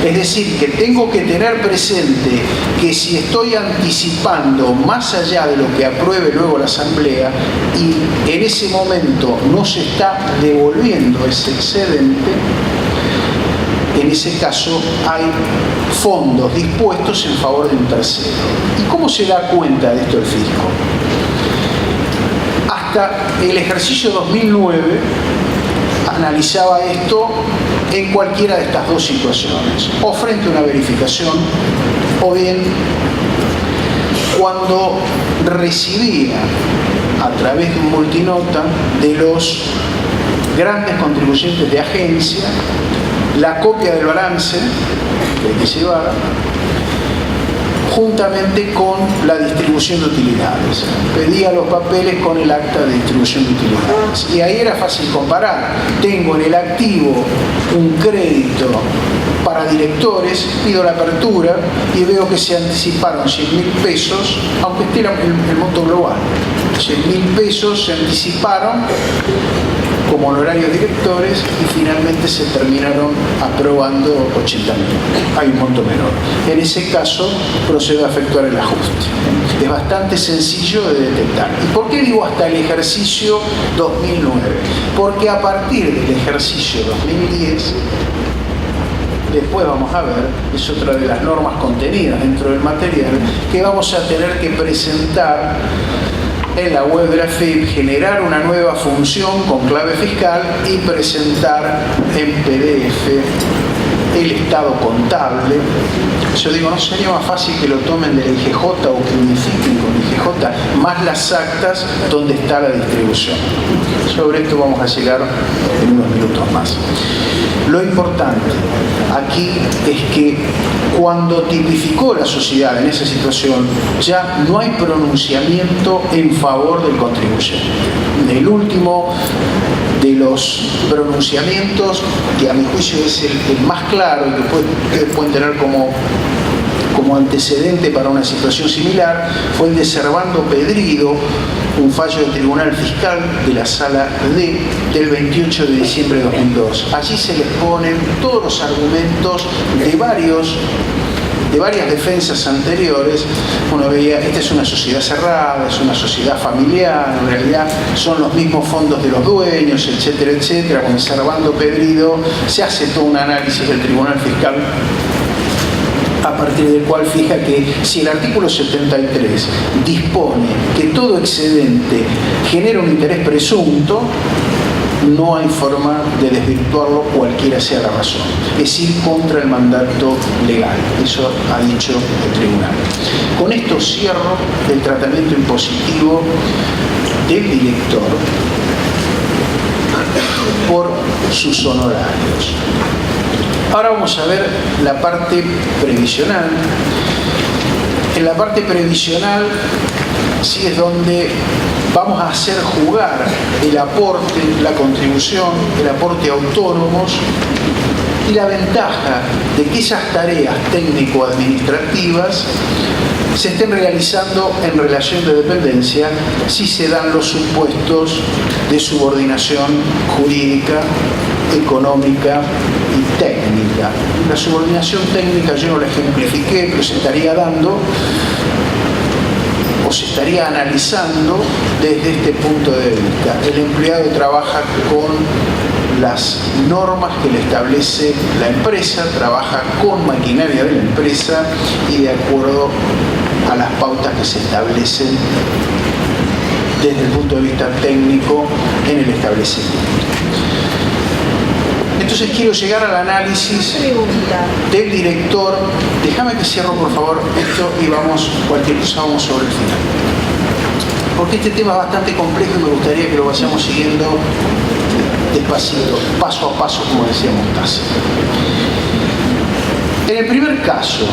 Es decir, que tengo que tener presente que si estoy anticipando más allá de lo que apruebe luego la Asamblea y en ese momento no se está devolviendo ese excedente, en ese caso hay fondos dispuestos en favor de un tercero. ¿Y cómo se da cuenta de esto el fisco? Hasta el ejercicio 2009 analizaba esto en cualquiera de estas dos situaciones, o frente a una verificación, o bien cuando recibía a través de un multinota de los grandes contribuyentes de agencia la copia del balance que hay que llevar juntamente con la distribución de utilidades. Pedía los papeles con el acta de distribución de utilidades. Y ahí era fácil comparar. Tengo en el activo un crédito para directores, pido la apertura y veo que se anticiparon 100.000 pesos, aunque esté el monto global. 100.000 pesos se anticiparon como honorarios directores y finalmente se terminaron aprobando 80.000. Hay un monto menor. En ese caso procedo a efectuar el ajuste. Es bastante sencillo de detectar. ¿Y por qué digo hasta el ejercicio 2009? Porque a partir del ejercicio 2010, después vamos a ver, es otra de las normas contenidas dentro del material, que vamos a tener que presentar en la web de la AFIP, generar una nueva función con clave fiscal y presentar en PDF el estado contable. Yo digo, ¿no sería más fácil que lo tomen de la IGJ o que unifiquen con la IGJ, más las actas donde está la distribución? Sobre esto vamos a llegar en unos minutos más. Lo importante aquí es que cuando tipificó la sociedad en esa situación, ya no hay pronunciamiento en favor del contribuyente. El último de los pronunciamientos, que a mi juicio es el más claro y que ustedes pueden tener como antecedente para una situación similar, fue el de Servando Pedrido, un fallo del Tribunal Fiscal de la Sala D del 28 de diciembre de 2002. Allí se les ponen todos los argumentos de varias defensas anteriores. Uno veía, esta es una sociedad cerrada, es una sociedad familiar, en realidad son los mismos fondos de los dueños, etcétera, etcétera. Con Servando Pedrido se hace todo un análisis del Tribunal Fiscal a partir del cual fija que si el artículo 73 dispone que todo excedente genera un interés presunto, no hay forma de desvirtuarlo cualquiera sea la razón. Es ir contra el mandato legal. Eso ha dicho el tribunal. Con esto cierro el tratamiento impositivo del director por sus honorarios. Ahora vamos a ver la parte previsional. En la parte previsional sí es donde vamos a hacer jugar el aporte, la contribución, el aporte autónomos y la ventaja de que esas tareas técnico-administrativas se estén realizando en relación de dependencia si se dan los supuestos de subordinación jurídica, económica y técnica. La subordinación técnica yo no la ejemplifiqué, pero se estaría dando o se estaría analizando desde este punto de vista. El empleado trabaja con las normas que le establece la empresa, trabaja con maquinaria de la empresa y de acuerdo a las pautas que se establecen desde el punto de vista técnico en el establecimiento. Entonces quiero llegar al análisis del director. Déjame que cierro por favor esto y vamos, cualquier cosa vamos sobre el final. Porque este tema es bastante complejo y me gustaría que lo vayamos siguiendo despacito, paso a paso, como decía Mostaza. En el primer caso,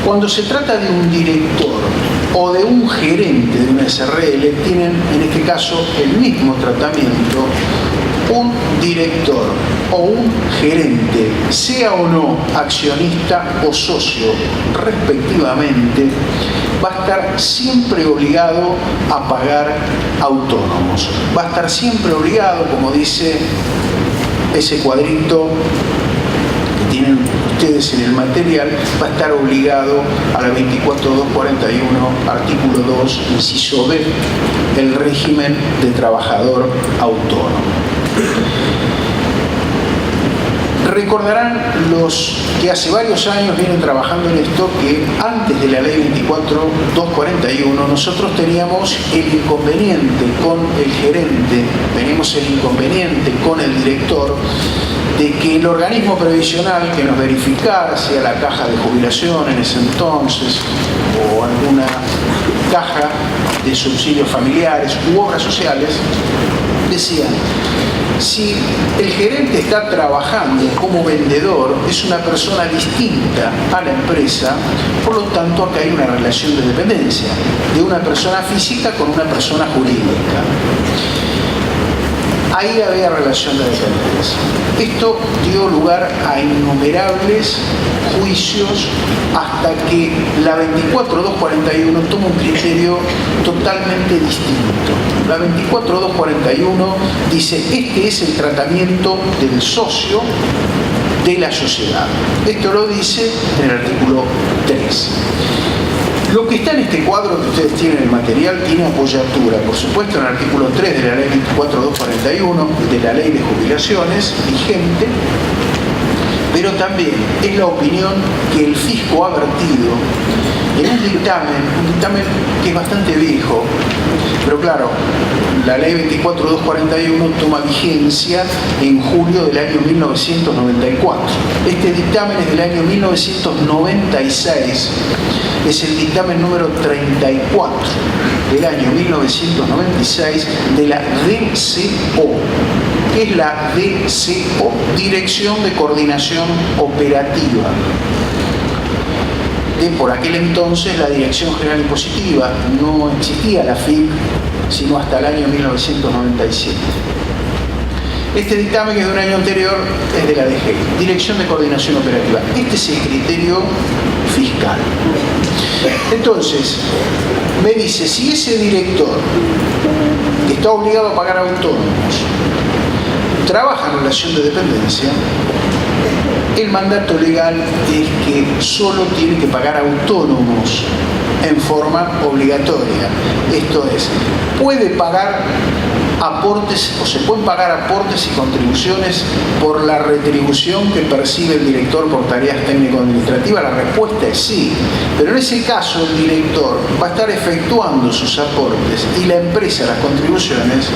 cuando se trata de un director o de un gerente de una SRL, tienen en este caso el mismo tratamiento un director o un gerente, sea o no accionista o socio respectivamente, va a estar siempre obligado a pagar autónomos. Va a estar siempre obligado, como dice ese cuadrito que tienen ustedes en el material, va a estar obligado a la 24241, artículo 2, inciso B, el régimen de trabajador autónomo. Recordarán los que hace varios años vienen trabajando en esto que antes de la ley 24241 nosotros teníamos el inconveniente con el gerente, teníamos el inconveniente con el director de que el organismo previsional que nos verificara, sea la caja de jubilación en ese entonces o alguna caja de subsidios familiares u obras sociales, decían: si el gerente está trabajando como vendedor, es una persona distinta a la empresa, por lo tanto acá hay una relación de dependencia de una persona física con una persona jurídica. Ahí había relación de dependencia. Esto dio lugar a innumerables juicios hasta que la 24241 toma un criterio totalmente distinto. La 24241 dice: este es el tratamiento del socio de la sociedad. Esto lo dice en el artículo 3. Lo que está en este cuadro que ustedes tienen en el material tiene apoyatura, por supuesto, en el artículo 3 de la ley 24241, de la ley de jubilaciones vigente, pero también es la opinión que el fisco ha vertido en un dictamen que es bastante viejo, pero claro, la ley 24241 toma vigencia en julio del año 1994. Este dictamen es del año 1996, es el dictamen número 34 del año 1996 de la DCO. ¿Qué es la DCO? Dirección de Coordinación Operativa. Por aquel entonces la Dirección General Impositiva, no existía la FIP sino hasta el año 1997. Este dictamen, que es de un año anterior, es de la DGI, Dirección de Coordinación Operativa. Este es el criterio fiscal. Entonces, me dice, si ese director que está obligado a pagar autónomos trabaja en relación de dependencia, el mandato legal es que solo tiene que pagar autónomos en forma obligatoria. Esto es, puede pagar aportes o se pueden pagar aportes y contribuciones por la retribución que percibe el director por tareas técnico-administrativas. La respuesta es sí, pero en ese caso el director va a estar efectuando sus aportes y la empresa las contribuciones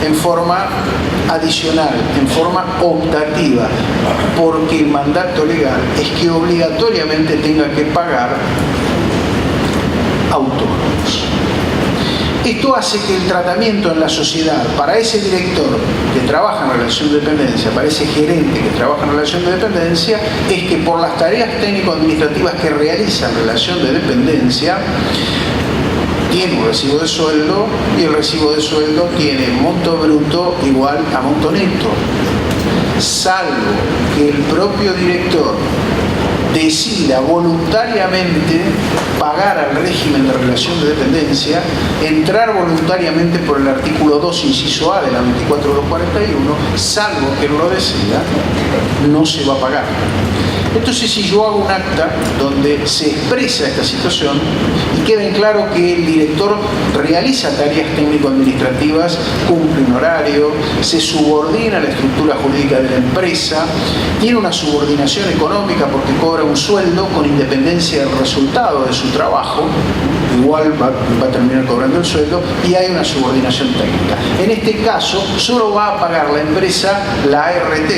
en forma adicional, en forma optativa, porque el mandato legal es que obligatoriamente tenga que pagar autónomos. Esto hace que el tratamiento en la sociedad para ese director que trabaja en relación de dependencia, para ese gerente que trabaja en relación de dependencia, es que por las tareas técnico-administrativas que realiza en relación de dependencia, tiene un recibo de sueldo y el recibo de sueldo tiene monto bruto igual a monto neto, salvo que el propio director decida voluntariamente pagar al régimen de relación de dependencia, entrar voluntariamente por el artículo 2, inciso A de la 24241, salvo que lo decida, no se va a pagar. Entonces, si yo hago un acta donde se expresa esta situación y queda en claro que el director realiza tareas técnico-administrativas, cumple un horario, se subordina a la estructura jurídica de la empresa, tiene una subordinación económica porque cobra un sueldo con independencia del resultado de su trabajo, igual va a terminar cobrando el sueldo, y hay una subordinación técnica. En este caso, solo va a pagar la empresa la ART,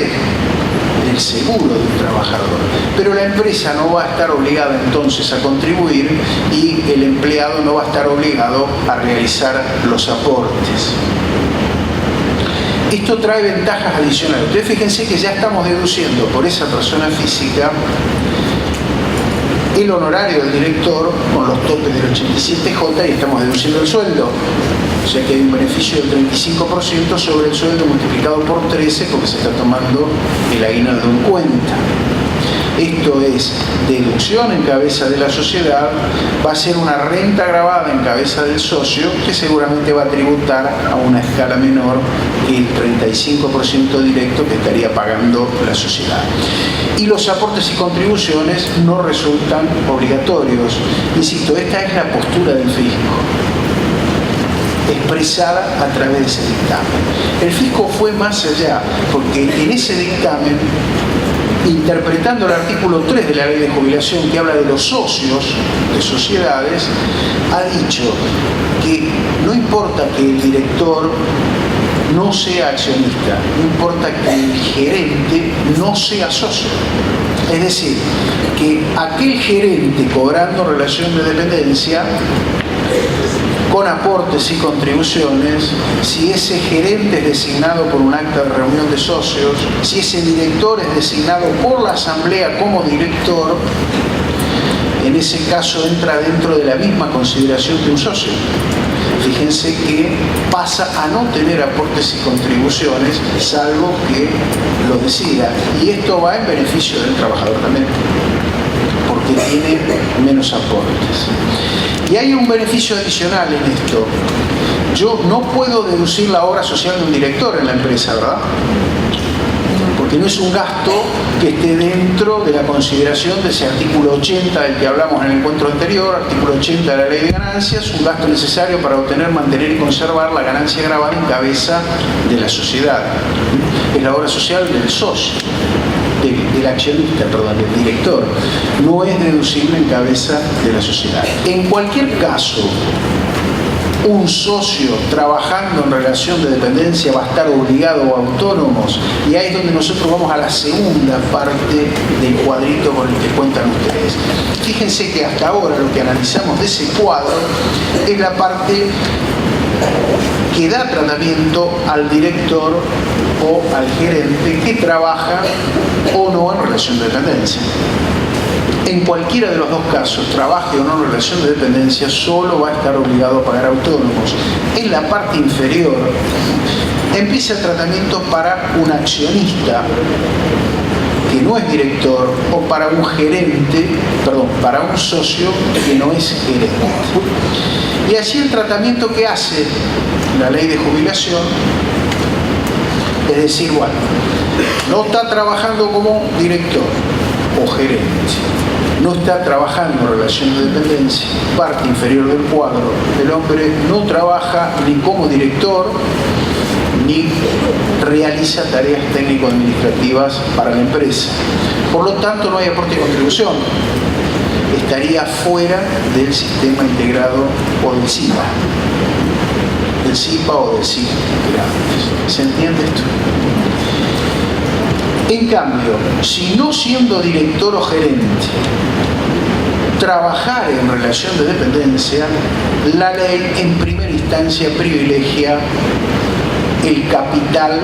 el seguro del trabajador, pero la empresa no va a estar obligada entonces a contribuir y el empleado no va a estar obligado a realizar los aportes. Esto trae ventajas adicionales. Ustedes fíjense que ya estamos deduciendo por esa persona física el honorario del director con los topes del 87J y estamos deduciendo el sueldo. O sea que hay un beneficio del 35% sobre el sueldo multiplicado por 13 porque se está tomando el aguinaldo en cuenta. Esto es deducción en cabeza de la sociedad, va a ser una renta gravada en cabeza del socio que seguramente va a tributar a una escala menor que el 35% directo que estaría pagando la sociedad. Y los aportes y contribuciones no resultan obligatorios. Insisto, esta es la postura del fisco, expresada a través de ese dictamen. El fisco fue más allá, porque en ese dictamen, interpretando el artículo 3 de la ley de jubilación que habla de los socios de sociedades, ha dicho que no importa que el director no sea accionista, no importa que el gerente no sea socio. Es decir, que aquel gerente cobrando relación de dependencia con aportes y contribuciones, si ese gerente es designado por un acta de reunión de socios, si ese director es designado por la asamblea como director, en ese caso entra dentro de la misma consideración que un socio. Fíjense que pasa a no tener aportes y contribuciones, salvo que lo decida. Y esto va en beneficio del trabajador también, porque tiene menos aportes. Y hay un beneficio adicional en esto. Yo no puedo deducir la obra social de un director en la empresa, ¿verdad? Porque no es un gasto que esté dentro de la consideración de ese artículo 80 del que hablamos en el encuentro anterior, artículo 80 de la Ley de Ganancias, un gasto necesario para obtener, mantener y conservar la ganancia gravada en cabeza de la sociedad. Es la obra social del socio, del accionista, perdón, del director. No es deducible en cabeza de la sociedad. En cualquier caso, un socio trabajando en relación de dependencia va a estar obligado a autónomos, y ahí es donde nosotros vamos a la segunda parte del cuadrito con el que cuentan ustedes. Fíjense que hasta ahora lo que analizamos de ese cuadro es la parte que da tratamiento al director o al gerente que trabaja o no en relación de dependencia. En cualquiera de los dos casos, trabaje o no en relación de dependencia, solo va a estar obligado a pagar autónomos. En la parte inferior empieza el tratamiento para un accionista que no es director, o para un gerente, perdón, para un socio que no es gerente. Y así el tratamiento que hace la ley de jubilación es decir, bueno, no está trabajando como director o gerente, no está trabajando en relación de dependencia, parte inferior del cuadro, el hombre no trabaja ni como director ni realiza tareas técnico-administrativas para la empresa. Por lo tanto, no hay aporte y contribución. Estaría fuera del sistema integrado o del SIPA. Del SIPA o del SIPA. ¿Se entiende esto? En cambio, si no siendo director o gerente, trabajar en relación de dependencia, la ley en primera instancia privilegia el capital,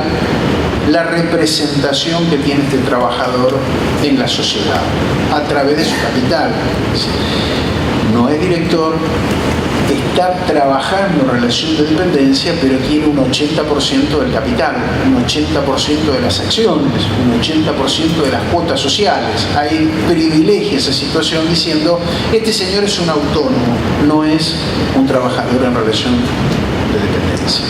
la representación que tiene este trabajador en la sociedad, a través de su capital. No es director, está trabajando en relación de dependencia, pero tiene un 80% del capital, un 80% de las acciones, un 80% de las cuotas sociales. Ahí privilegia esa situación diciendo, este señor es un autónomo, no es un trabajador en relación de dependencia.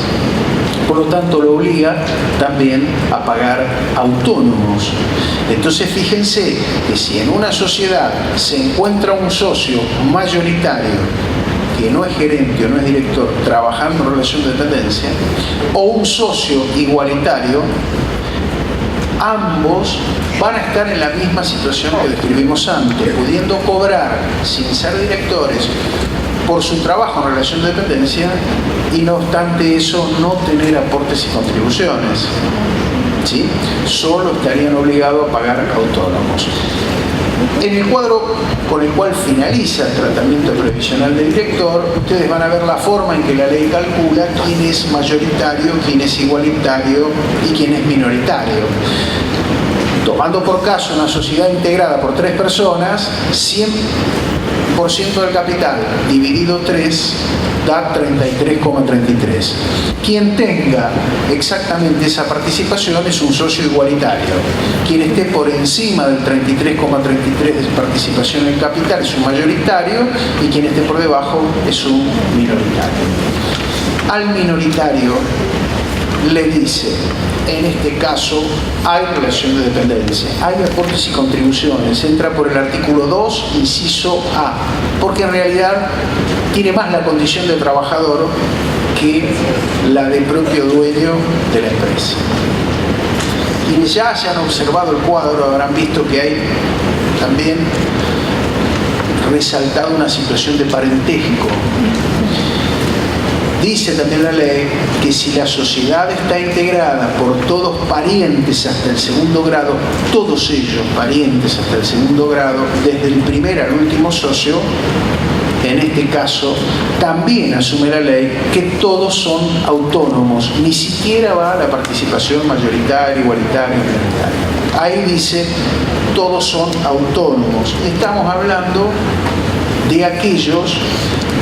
Por lo tanto, lo obliga también a pagar autónomos. Entonces, fíjense que si en una sociedad se encuentra un socio mayoritario que no es gerente o no es director trabajando en relación de dependencia, o un socio igualitario, ambos van a estar en la misma situación que describimos antes, pudiendo cobrar sin ser directores por su trabajo en relación de dependencia y no obstante eso no tener aportes y contribuciones, ¿sí? Solo estarían obligados a pagar autónomos. En el cuadro con el cual finaliza el tratamiento previsional del director, ustedes van a ver la forma en que la ley calcula quién es mayoritario, quién es igualitario y quién es minoritario. Tomando por caso una sociedad integrada por 3 personas, 100% del capital dividido 3 da 33,33. Quien tenga exactamente esa participación es un socio igualitario. Quien esté por encima del 33,33 de participación en el capital es un mayoritario y quien esté por debajo es un minoritario. Al minoritario le dice, en este caso, hay relación de dependencia, hay aportes y contribuciones, entra por el artículo 2, inciso A, porque en realidad tiene más la condición de trabajador que la del propio dueño de la empresa. Quienes ya hayan observado el cuadro habrán visto que hay también resaltado una situación de parentesco. Dice también la ley que si la sociedad está integrada por todos parientes hasta el segundo grado, todos ellos parientes hasta el segundo grado, desde el primer al último socio, en este caso, también asume la ley que todos son autónomos, ni siquiera va a la participación mayoritaria, igualitaria, minoritaria. Ahí dice, todos son autónomos. Estamos hablando de aquellos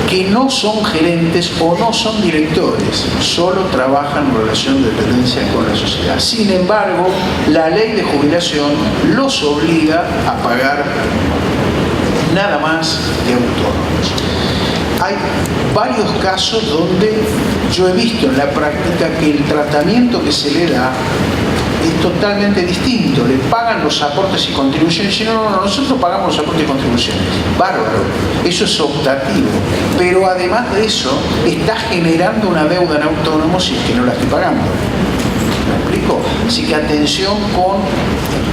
que no son gerentes o no son directores, solo trabajan en relación de dependencia con la sociedad. Sin embargo, la ley de jubilación los obliga a pagar nada más que autónomos. Hay varios casos donde yo he visto en la práctica que el tratamiento que se le da es totalmente distinto. Le pagan los aportes y contribuciones. Y no, nosotros pagamos los aportes y contribuciones. Bárbaro, eso es optativo. Pero además de eso, está generando una deuda en autónomos si es que no la estoy pagando. ¿Me explico? Así que atención con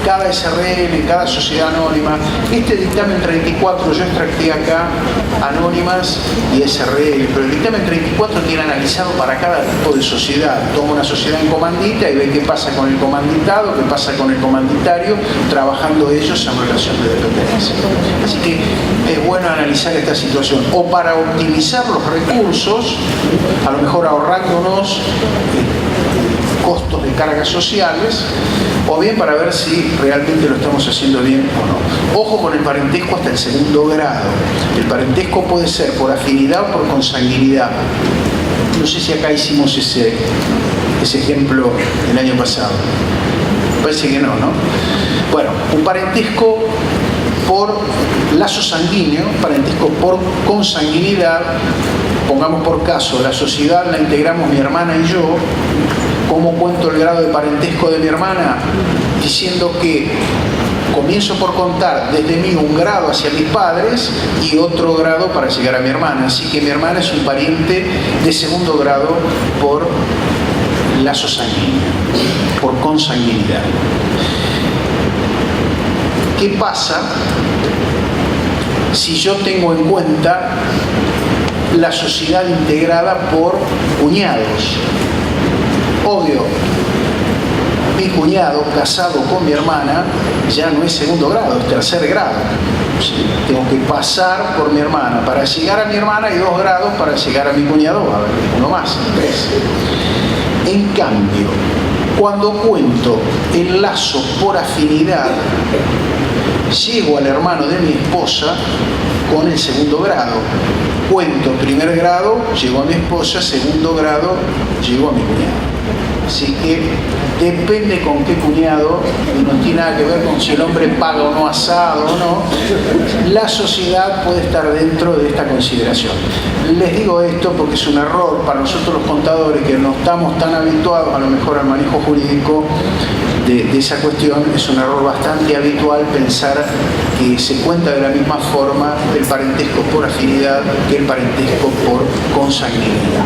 cada SRL, cada sociedad anónima. Este dictamen 34, yo extracté acá anónimas y SRL, pero el dictamen 34 tiene analizado para cada tipo de sociedad. Toma una sociedad en comandita y ve qué pasa con el comanditado, qué pasa con el comanditario, trabajando ellos en relación de dependencia. Así que es bueno analizar esta situación, o para optimizar los recursos, a lo mejor ahorrándonos costos de cargas sociales, o bien para ver si realmente lo estamos haciendo bien o no. Ojo con el parentesco hasta el segundo grado. El parentesco puede ser por afinidad o por consanguinidad. No sé si acá hicimos ese ejemplo el año pasado. Parece que no, ¿no? Bueno, un parentesco por lazo sanguíneo, parentesco por consanguinidad. Pongamos por caso, la sociedad la integramos mi hermana y yo. ¿Cómo cuento el grado de parentesco de mi hermana? Diciendo que comienzo por contar desde mí un grado hacia mis padres y otro grado para llegar a mi hermana. Así que mi hermana es un pariente de segundo grado por lazo sanguíneo, por consanguinidad. ¿Qué pasa si yo tengo en cuenta la sociedad integrada por cuñados? Obvio, mi cuñado casado con mi hermana ya no es segundo grado, es tercer grado. Sí, tengo que pasar por mi hermana para llegar a mi hermana y 2 grados para llegar a mi cuñado, a ver, uno más, 3. En cambio, cuando cuento el lazo por afinidad, llego al hermano de mi esposa con el segundo grado. Cuento primer grado, llego a mi esposa, segundo grado, llego a mi cuñado. Así que depende con qué cuñado, y no tiene nada que ver con si el hombre paga o no asado o no, la sociedad puede estar dentro de esta consideración. Les digo esto porque es un error para nosotros los contadores, que no estamos tan habituados a lo mejor al manejo jurídico de esa cuestión. Es un error bastante habitual pensar que se cuenta de la misma forma el parentesco por afinidad que el parentesco por consanguinidad.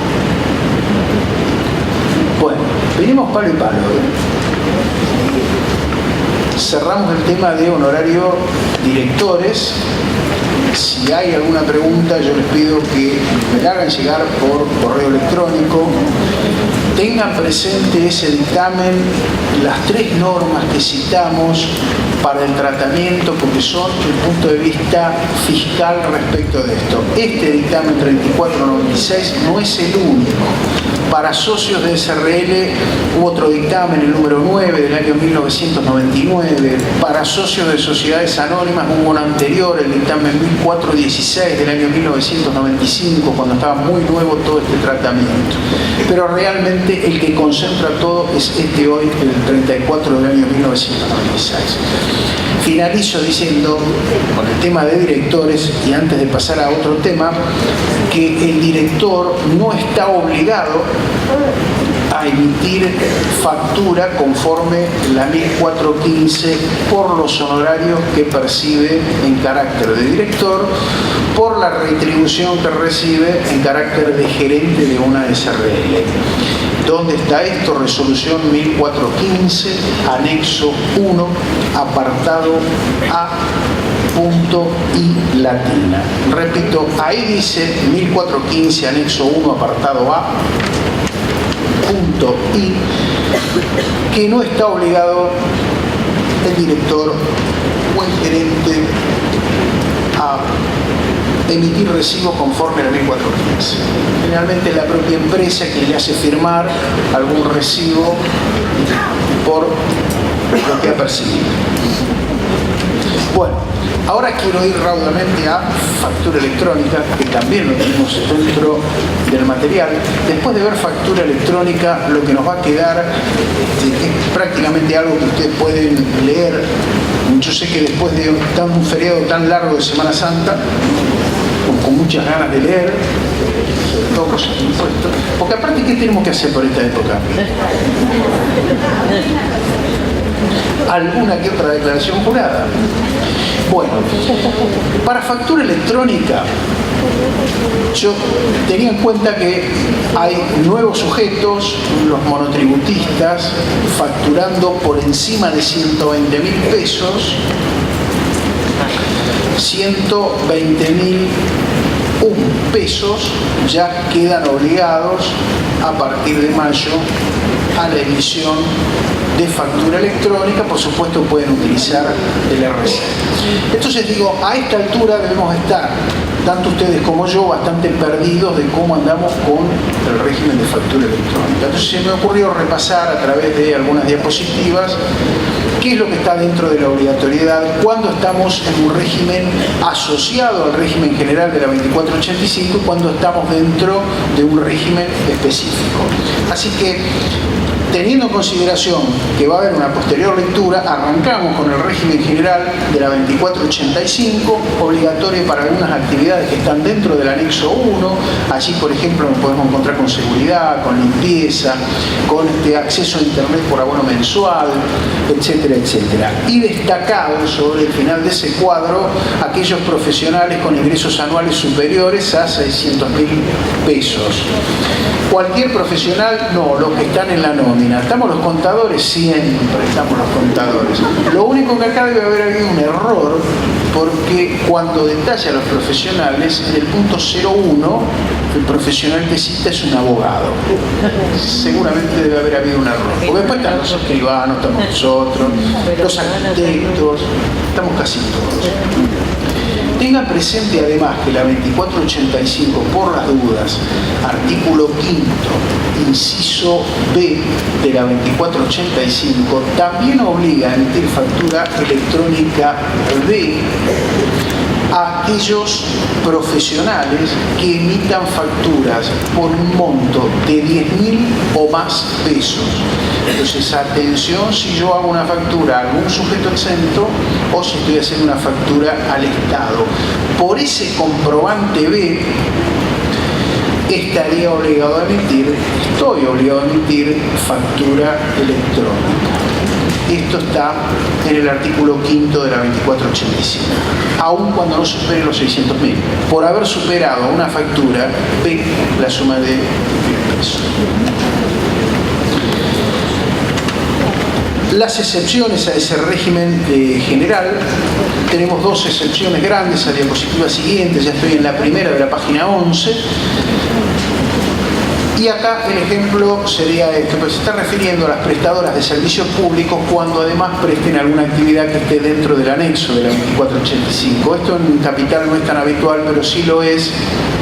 Bueno, venimos palo y palo. Cerramos el tema de honorario directores. Si hay alguna pregunta, yo les pido que me la hagan llegar por correo electrónico. Tengan presente ese dictamen, las 3 normas que citamos, para el tratamiento, porque son el punto de vista fiscal respecto de esto. Este dictamen 3496 no es el único. Para socios de SRL hubo otro dictamen, el número 9 del año 1999. Para socios de sociedades anónimas hubo uno anterior, el dictamen 1416 del año 1995, cuando estaba muy nuevo todo este tratamiento. Pero realmente el que concentra todo es este hoy, el 34 del año 1996. Finalizo diciendo, con el tema de directores, y antes de pasar a otro tema, que el director no está obligado a emitir factura conforme la 1415 por los honorarios que percibe en carácter de director, por la retribución que recibe en carácter de gerente de una SRL. ¿Dónde está esto? Resolución 1415, anexo 1, apartado A, punto I latina. Repito, ahí dice 1415, anexo 1, apartado A, punto I, que no está obligado el director o el gerente a emitir recibo conforme a la 1415. Generalmente es la propia empresa que le hace firmar algún recibo por lo que ha percibido. Bueno, ahora quiero ir rápidamente a factura electrónica, que también lo tenemos dentro del material. Después de ver factura electrónica, lo que nos va a quedar es prácticamente algo que ustedes pueden leer. Yo sé que después de un feriado tan largo de Semana Santa, con muchas ganas de leer, sobre todo cosas de impuestos, porque aparte, ¿qué tenemos que hacer por esta época? Alguna que otra declaración jurada. Bueno, para factura electrónica, yo tenía en cuenta que hay nuevos sujetos, los monotributistas, facturando por encima de 120.000 pesos, 120.001 pesos ya quedan obligados a partir de mayo a la emisión de factura electrónica. Por supuesto pueden utilizar el RC. Entonces digo, a esta altura debemos estar, tanto ustedes como yo, bastante perdidos de cómo andamos con el régimen de factura electrónica. Entonces se me ocurrió repasar a través de algunas diapositivas qué es lo que está dentro de la obligatoriedad cuando estamos en un régimen asociado al régimen general de la 2485 y cuando estamos dentro de un régimen específico. Así que, teniendo en consideración que va a haber una posterior lectura, arrancamos con el régimen general de la 2485, obligatorio para algunas actividades que están dentro del anexo 1. Allí, por ejemplo, nos podemos encontrar con seguridad, con limpieza, con acceso a internet por abono mensual, etcétera, etcétera. Y destacado sobre el final de ese cuadro, aquellos profesionales con ingresos anuales superiores a 600.000 pesos. Cualquier profesional, no, los que están en la nómina. ¿Estamos los contadores? Siempre estamos los contadores. Lo único que acá debe haber habido un error, porque cuando detalla a los profesionales, en el punto 01, el profesional que cita es un abogado. Seguramente debe haber habido un error. Porque después están los escribanos, estamos nosotros, los arquitectos, estamos casi todos. Tengan presente además que la 2485, por las dudas, artículo 5º, inciso B de la 2485, también obliga a emitir factura electrónica B a aquellos profesionales que emitan facturas por un monto de 10.000 o más pesos. Entonces, atención si yo hago una factura a algún sujeto exento o si estoy haciendo una factura al Estado. Por ese comprobante B, estaría obligado a emitir, estoy obligado a emitir factura electrónica. Esto está en el artículo 5º de la 2485, aun cuando no supere los 600.000. Por haber superado una factura, B, la suma de 10.000 pesos. Las excepciones a ese régimen general, tenemos dos excepciones grandes, a la diapositiva siguiente, ya estoy en la primera de la página 11. Y acá el ejemplo sería este, pues se está refiriendo a las prestadoras de servicios públicos cuando además presten alguna actividad que esté dentro del anexo de la 2485. Esto en capital no es tan habitual, pero sí lo es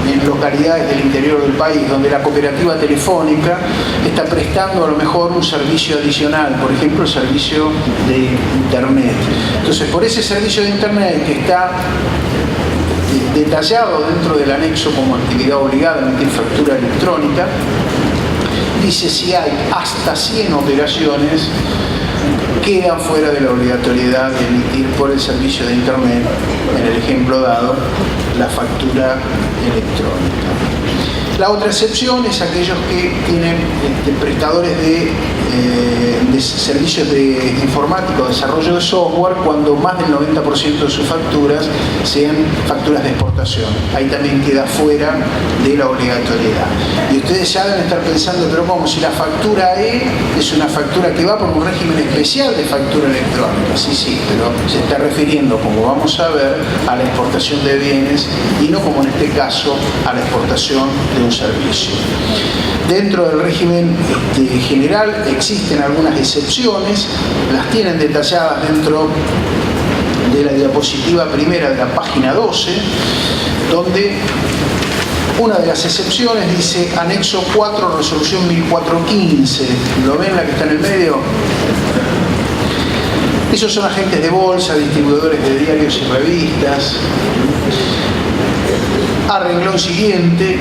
en localidades del interior del país, donde la cooperativa telefónica está prestando a lo mejor un servicio adicional, por ejemplo, el servicio de Internet. Entonces, por ese servicio de Internet que está detallado dentro del anexo como actividad obligada a emitir factura electrónica, dice si hay hasta 100 operaciones quedan fuera de la obligatoriedad de emitir por el servicio de Internet, en el ejemplo dado, la factura electrónica. La otra excepción es aquellos que tienen prestadores de servicios de informática o desarrollo de software cuando más del 90% de sus facturas sean facturas de exportación. Ahí también queda fuera de la obligatoriedad. Y ustedes ya deben estar pensando, pero ¿cómo? Si la factura E es una factura que va por un régimen especial de factura electrónica. Sí, pero se está refiriendo, como vamos a ver, a la exportación de bienes y no como en este caso a la exportación de un servicio. Dentro del régimen general existen algunas excepciones, las tienen detalladas dentro de la diapositiva primera de la página 12, donde una de las excepciones dice anexo 4, resolución 1415. ¿Lo ven la que está en el medio? Esos son agentes de bolsa, distribuidores de diarios y revistas. A renglón siguiente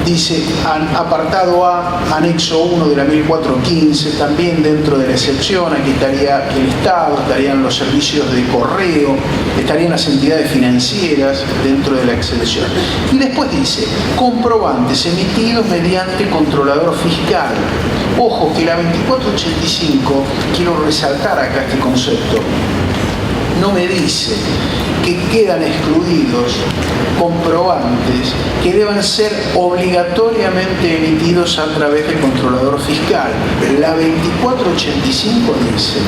dice apartado A, anexo 1 de la 1415, también dentro de la excepción, aquí estaría el Estado, estarían los servicios de correo, estarían las entidades financieras dentro de la excepción. Y después dice, comprobantes emitidos mediante controlador fiscal. Ojo que la 2485, quiero resaltar acá este concepto, no me dice que quedan excluidos comprobantes que deban ser obligatoriamente emitidos a través del controlador fiscal. La 2485 dice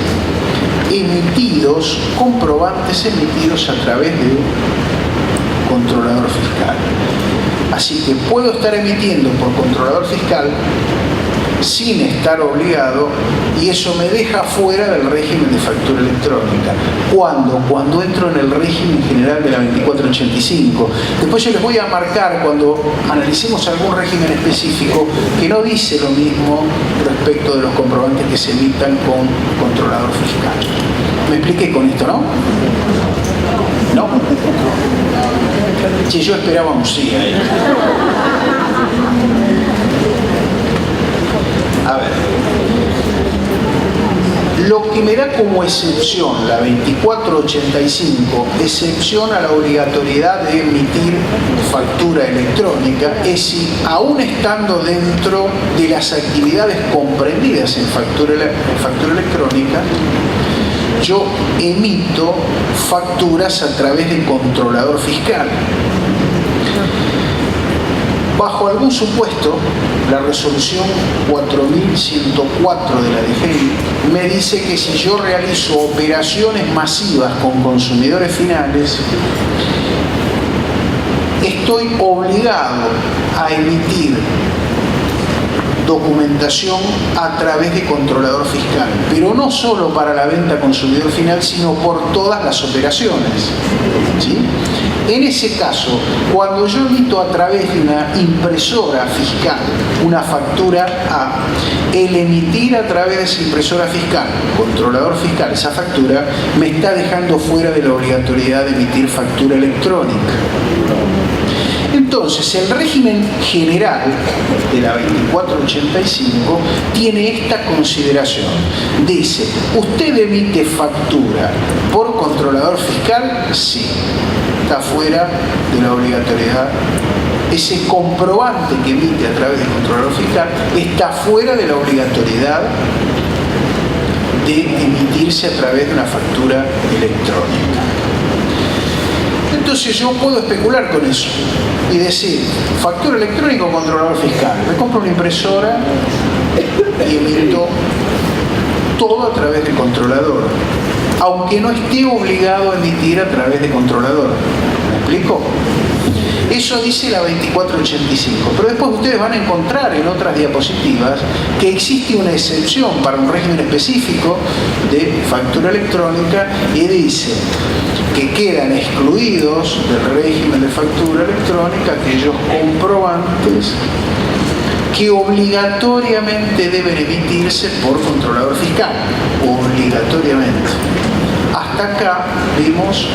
comprobantes emitidos a través de un controlador fiscal. Así que puedo estar emitiendo por controlador fiscal sin estar obligado, y eso me deja fuera del régimen de factura electrónica. Cuando entro en el régimen general de la 2485. Después yo les voy a marcar, cuando analicemos algún régimen específico, que no dice lo mismo respecto de los comprobantes que se emitan con controlador fiscal. ¿Me expliqué con esto, no? ¿No? Si yo esperaba un sí ahí. A ver, lo que me da como excepción la 2485, excepción a la obligatoriedad de emitir factura electrónica, es si aún estando dentro de las actividades comprendidas en factura electrónica, yo emito facturas a través de controlador fiscal. Bajo algún supuesto, la resolución 4104 de la DGI me dice que si yo realizo operaciones masivas con consumidores finales, estoy obligado a emitir documentación a través de controlador fiscal, pero no solo para la venta a consumidor final, sino por todas las operaciones. ¿Sí? En ese caso, cuando yo emito a través de una impresora fiscal una factura A, el emitir a través de esa impresora fiscal, controlador fiscal, esa factura, me está dejando fuera de la obligatoriedad de emitir factura electrónica. Entonces, el régimen general de la 2485 tiene esta consideración. Dice, ¿usted emite factura por controlador fiscal? Sí. Está fuera de la obligatoriedad. Ese comprobante que emite a través del controlador fiscal está fuera de la obligatoriedad de emitirse a través de una factura electrónica. Entonces yo puedo especular con eso y decir, factura electrónica o controlador fiscal. Me compro una impresora y emito todo a través del controlador, aunque no esté obligado a emitir a través de controlador. ¿Me explico? Eso dice la 2485, pero después ustedes van a encontrar en otras diapositivas que existe una excepción para un régimen específico de factura electrónica y dice que quedan excluidos del régimen de factura electrónica aquellos comprobantes que obligatoriamente deben emitirse por controlador fiscal, obligatoriamente. Hasta acá vimos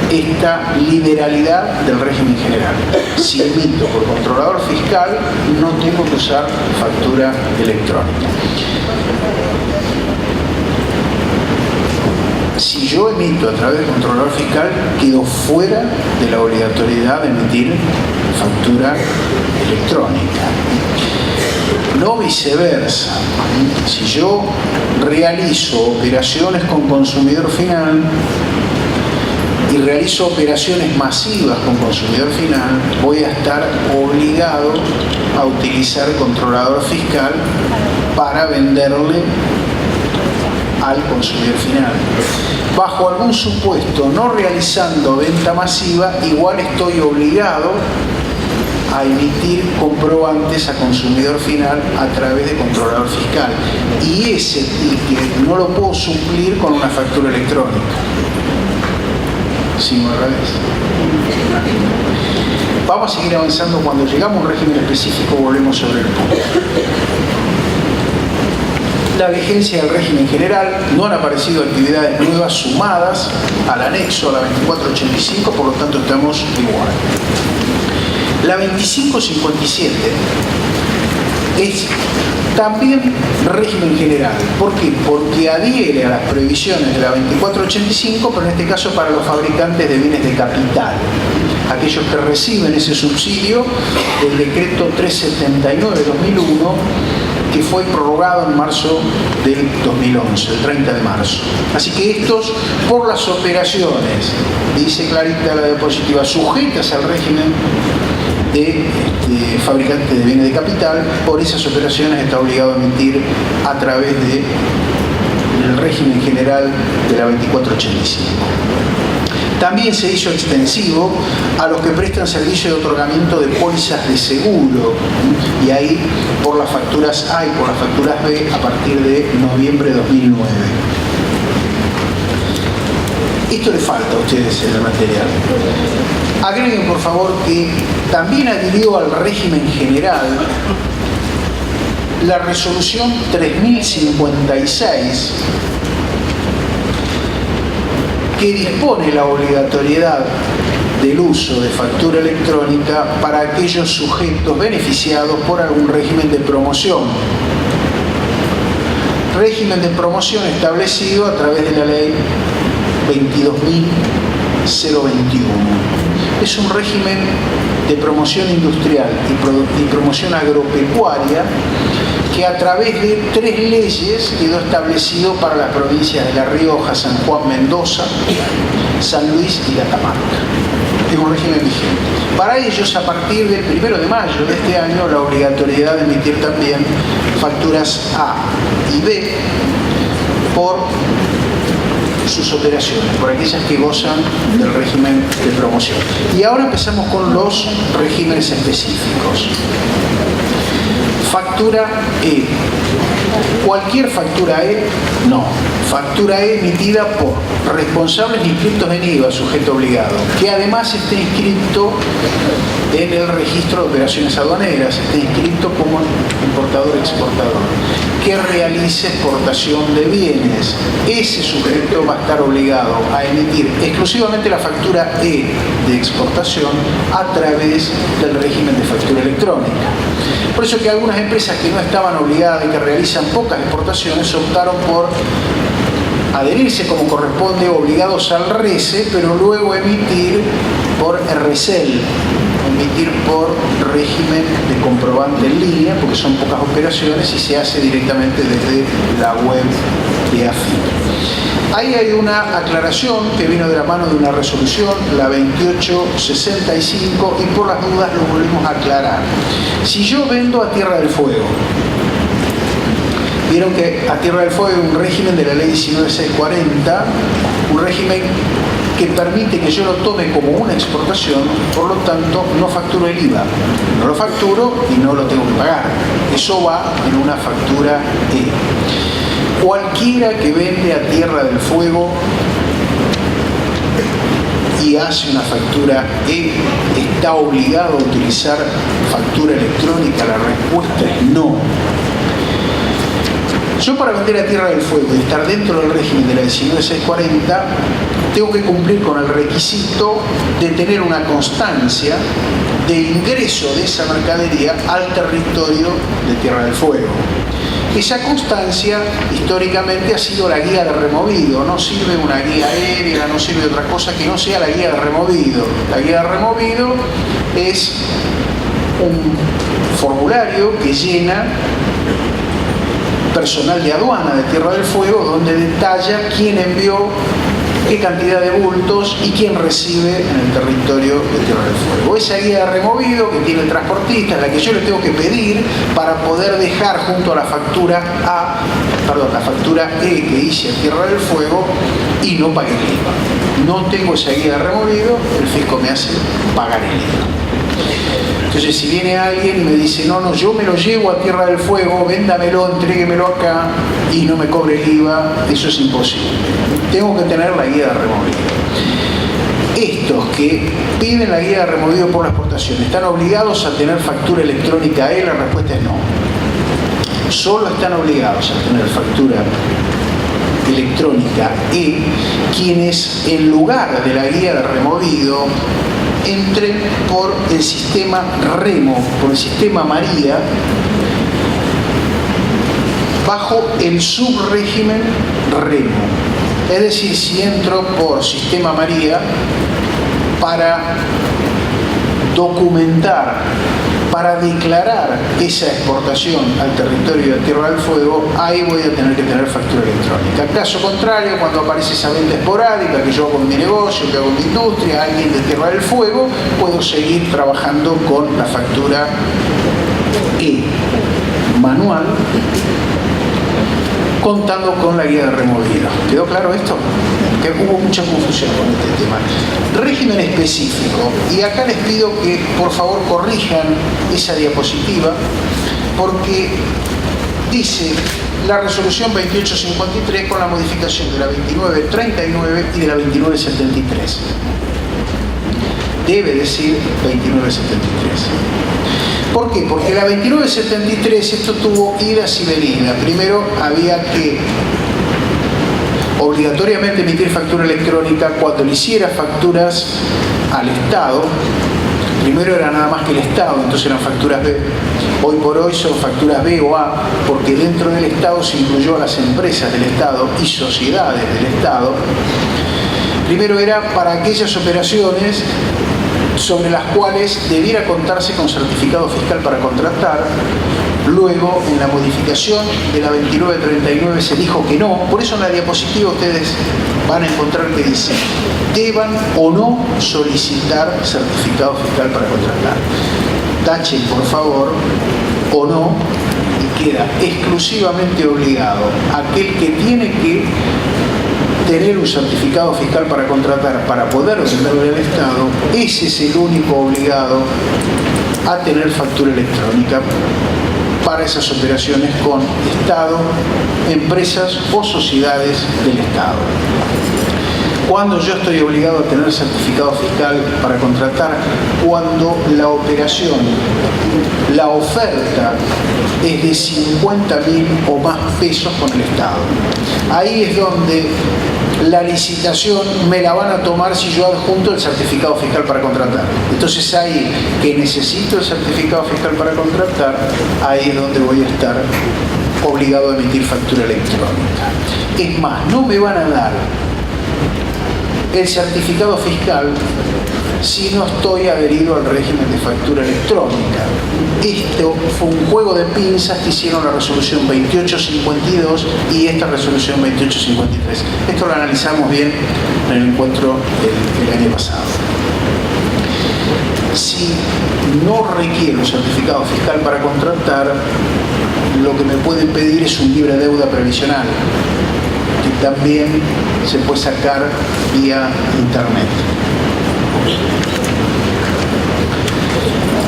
esta liberalidad del régimen general. Si emito por controlador fiscal, no tengo que usar factura electrónica. Si yo emito a través del controlador fiscal, quedo fuera de la obligatoriedad de emitir factura electrónica. No viceversa. Si yo realizo operaciones con consumidor final y realizo operaciones masivas con consumidor final, voy a estar obligado a utilizar el controlador fiscal para venderle al consumidor final. Bajo algún supuesto, no realizando venta masiva, igual estoy obligado a emitir comprobantes a consumidor final a través de controlador fiscal. Y ese ticket no lo puedo suplir con una factura electrónica. ¿Sí, al revés? Vamos a seguir avanzando. Cuando llegamos a un régimen específico volvemos sobre el punto. La vigencia del régimen general, no han aparecido actividades nuevas sumadas al anexo a la 2485, por lo tanto estamos igual. La 2557 es también régimen general. ¿Por qué? Porque adhiere a las previsiones de la 2485, pero en este caso para los fabricantes de bienes de capital, aquellos que reciben ese subsidio del decreto 379/2001, que fue prorrogado en marzo del 2011, el 30 de marzo. Así que estos, por las operaciones, dice clarita la diapositiva, sujetas al régimen de fabricante de bienes de capital, por esas operaciones está obligado a emitir a través del régimen general de la 2485. También se hizo extensivo a los que prestan servicio de otorgamiento de pólizas de seguro, y ahí por las facturas A y por las facturas B a partir de noviembre de 2009. Esto le falta a ustedes en el material. Agreguen por favor que también adhirió al régimen general la resolución 3056, que dispone la obligatoriedad del uso de factura electrónica para aquellos sujetos beneficiados por algún régimen de promoción. Régimen de promoción establecido a través de la ley 22.021. Es un régimen de promoción industrial y promoción agropecuaria que a través de 3 leyes quedó establecido para las provincias de La Rioja, San Juan, Mendoza, San Luis y Catamarca. Es un régimen vigente. Para ellos, a partir del 1 de mayo de este año, la obligatoriedad de emitir también facturas A y B por sus operaciones, por aquellas que gozan del régimen de promoción. Y ahora empezamos con los regímenes específicos. Factura E. Cualquier factura E, no. Factura E emitida por responsables inscritos en IVA, sujeto obligado, que además esté inscrito en el registro de operaciones aduaneras, esté inscrito como importador-exportador, que realice exportación de bienes. Ese sujeto va a estar obligado a emitir exclusivamente la factura E de exportación a través del régimen de factura electrónica. Por eso que algunas empresas que no estaban obligadas y que realizan pocas exportaciones optaron por adherirse como corresponde, obligados al RECE, pero luego emitir por RCEL, emitir por régimen de comprobante en línea, porque son pocas operaciones y se hace directamente desde la web de AFIP. Ahí hay una aclaración que vino de la mano de una resolución, la 2865, y por las dudas lo volvemos a aclarar. Si yo vendo a Tierra del Fuego, vieron que a Tierra del Fuego hay un régimen de la ley 19640, un régimen que permite que yo lo tome como una exportación, por lo tanto no facturo el IVA. No lo facturo y no lo tengo que pagar. Eso va en una factura E. Cualquiera que vende a Tierra del Fuego y hace una factura E, ¿está obligado a utilizar factura electrónica? La respuesta es no. Yo, para vender a Tierra del Fuego y estar dentro del régimen de la 19640, tengo que cumplir con el requisito de tener una constancia de ingreso de esa mercadería al territorio de Tierra del Fuego. Esa constancia históricamente ha sido la guía de removido. No sirve una guía aérea, no sirve otra cosa que no sea la guía de removido. La guía de removido es un formulario que llena personal de aduana de Tierra del Fuego, donde detalla quién envió, qué cantidad de bultos y quién recibe en el territorio de Tierra del Fuego. Esa guía de removido que tiene el transportista, la que yo le tengo que pedir para poder dejar junto a la factura la factura E que hice a Tierra del Fuego y no pagué el IVA. No tengo esa guía de removido, el fisco me hace pagar el IVA. Entonces, si viene alguien y me dice, no, yo me lo llevo a Tierra del Fuego, véndamelo, entréguemelo acá y no me cobre el IVA, eso es imposible. Tengo que tener la guía de removido. Estos que piden la guía de removido por la exportación, ¿están obligados a tener factura electrónica E? La respuesta es no. Solo están obligados a tener factura electrónica E quienes, en lugar de la guía de removido, entren por el sistema Remo, por el sistema María, bajo el subrégimen Remo. Es decir, si entro por sistema María para documentar, para declarar esa exportación al territorio de Tierra del Fuego, ahí voy a tener que tener factura electrónica. Caso contrario, cuando aparece esa venta esporádica que yo hago en mi negocio, que hago en mi industria, alguien de Tierra del Fuego, puedo seguir trabajando con la factura E manual, contando con la guía de removido. ¿Quedó claro esto? Que hubo mucha confusión con este tema. Régimen específico. Y acá les pido que por favor corrijan esa diapositiva, porque dice la resolución 2853 con la modificación de la 2939 y de la 2973. Debe decir 2973. ¿Por qué? Porque la 2973, esto tuvo idas y venidas. Primero había que obligatoriamente emitir factura electrónica cuando le hiciera facturas al Estado. Primero era nada más que el Estado, entonces eran facturas B. Hoy por hoy son facturas B o A, porque dentro del Estado se incluyó a las empresas del Estado y sociedades del Estado. Primero era para aquellas operaciones sobre las cuales debiera contarse con certificado fiscal para contratar. Luego, en la modificación de la 2939 se dijo que no. Por eso en la diapositiva ustedes van a encontrar que dice deban o no solicitar certificado fiscal para contratar. Tachen, por favor, o no, y queda exclusivamente obligado aquel que tiene que tener un certificado fiscal para contratar para poder venderle al Estado. Ese es el único obligado a tener factura electrónica para esas operaciones con Estado, empresas o sociedades del Estado. Cuando yo estoy obligado a tener certificado fiscal para contratar, cuando la operación, la oferta es de 50.000 o más pesos con el Estado. Ahí es donde la licitación me la van a tomar si yo adjunto el certificado fiscal para contratar. Entonces ahí que necesito el certificado fiscal para contratar, ahí es donde voy a estar obligado a emitir factura electrónica. Es más, no me van a dar el certificado fiscal si no estoy adherido al régimen de factura electrónica. Esto fue un juego de pinzas que hicieron la resolución 2852 y esta resolución 2853. Esto lo analizamos bien en el encuentro del año pasado. Si no requiero certificado fiscal para contratar, lo que me pueden pedir es un libre deuda previsional, que también se puede sacar vía internet.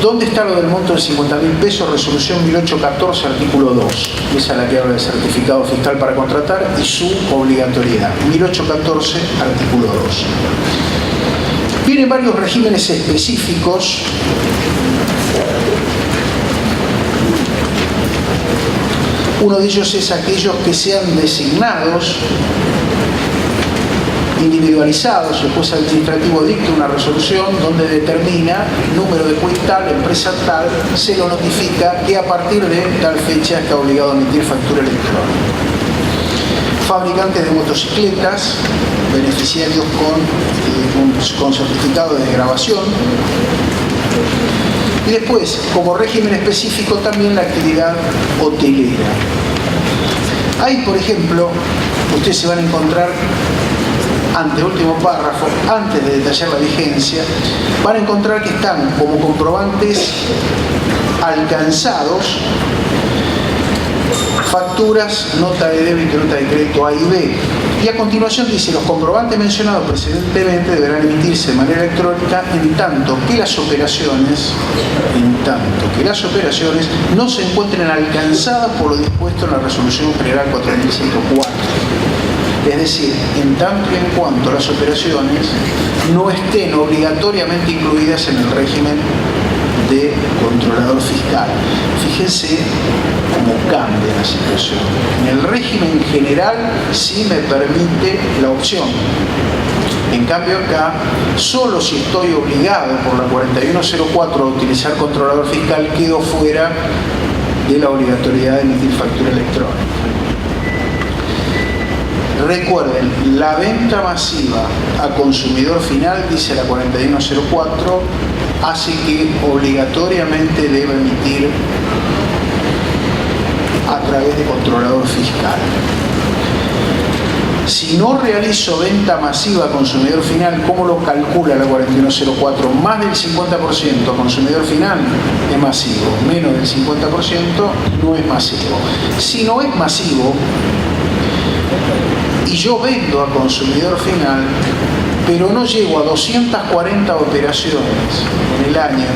¿Dónde está lo del monto de 50.000 pesos? Resolución 1814, artículo 2. Esa es la que habla del certificado fiscal para contratar y su obligatoriedad. 1814, artículo 2. Vienen varios regímenes específicos. Uno de ellos es aquellos que sean designados, individualizados. El juez administrativo dicta una resolución donde determina número de quit tal, empresa tal, se lo notifica que a partir de tal fecha está obligado a emitir factura electrónica. Fabricantes de motocicletas, beneficiarios con certificado de grabación. Y después, como régimen específico, también la actividad hotelera. Ahí, por ejemplo, ustedes se van a encontrar, anteúltimo párrafo, antes de detallar la vigencia, van a encontrar que están como comprobantes alcanzados facturas, nota de débito y nota de crédito A y B. Y a continuación dice: los comprobantes mencionados precedentemente deberán emitirse de manera electrónica en tanto que las operaciones no se encuentren alcanzadas por lo dispuesto en la Resolución General 4104. Es decir, en tanto y en cuanto las operaciones no estén obligatoriamente incluidas en el régimen de controlador fiscal. Fíjense cómo cambia la situación. En el régimen general sí me permite la opción. En cambio acá, solo si estoy obligado por la 4104 a utilizar controlador fiscal, quedo fuera de la obligatoriedad de emitir factura electrónica. Recuerden, la venta masiva a consumidor final, dice la 4104, hace que obligatoriamente deba emitir a través de controlador fiscal. Si no realizo venta masiva a consumidor final, ¿cómo lo calcula la 4104? Más del 50% a consumidor final es masivo, menos del 50% no es masivo. Si no es masivo y yo vendo a consumidor final, pero no llego a 240 operaciones en el año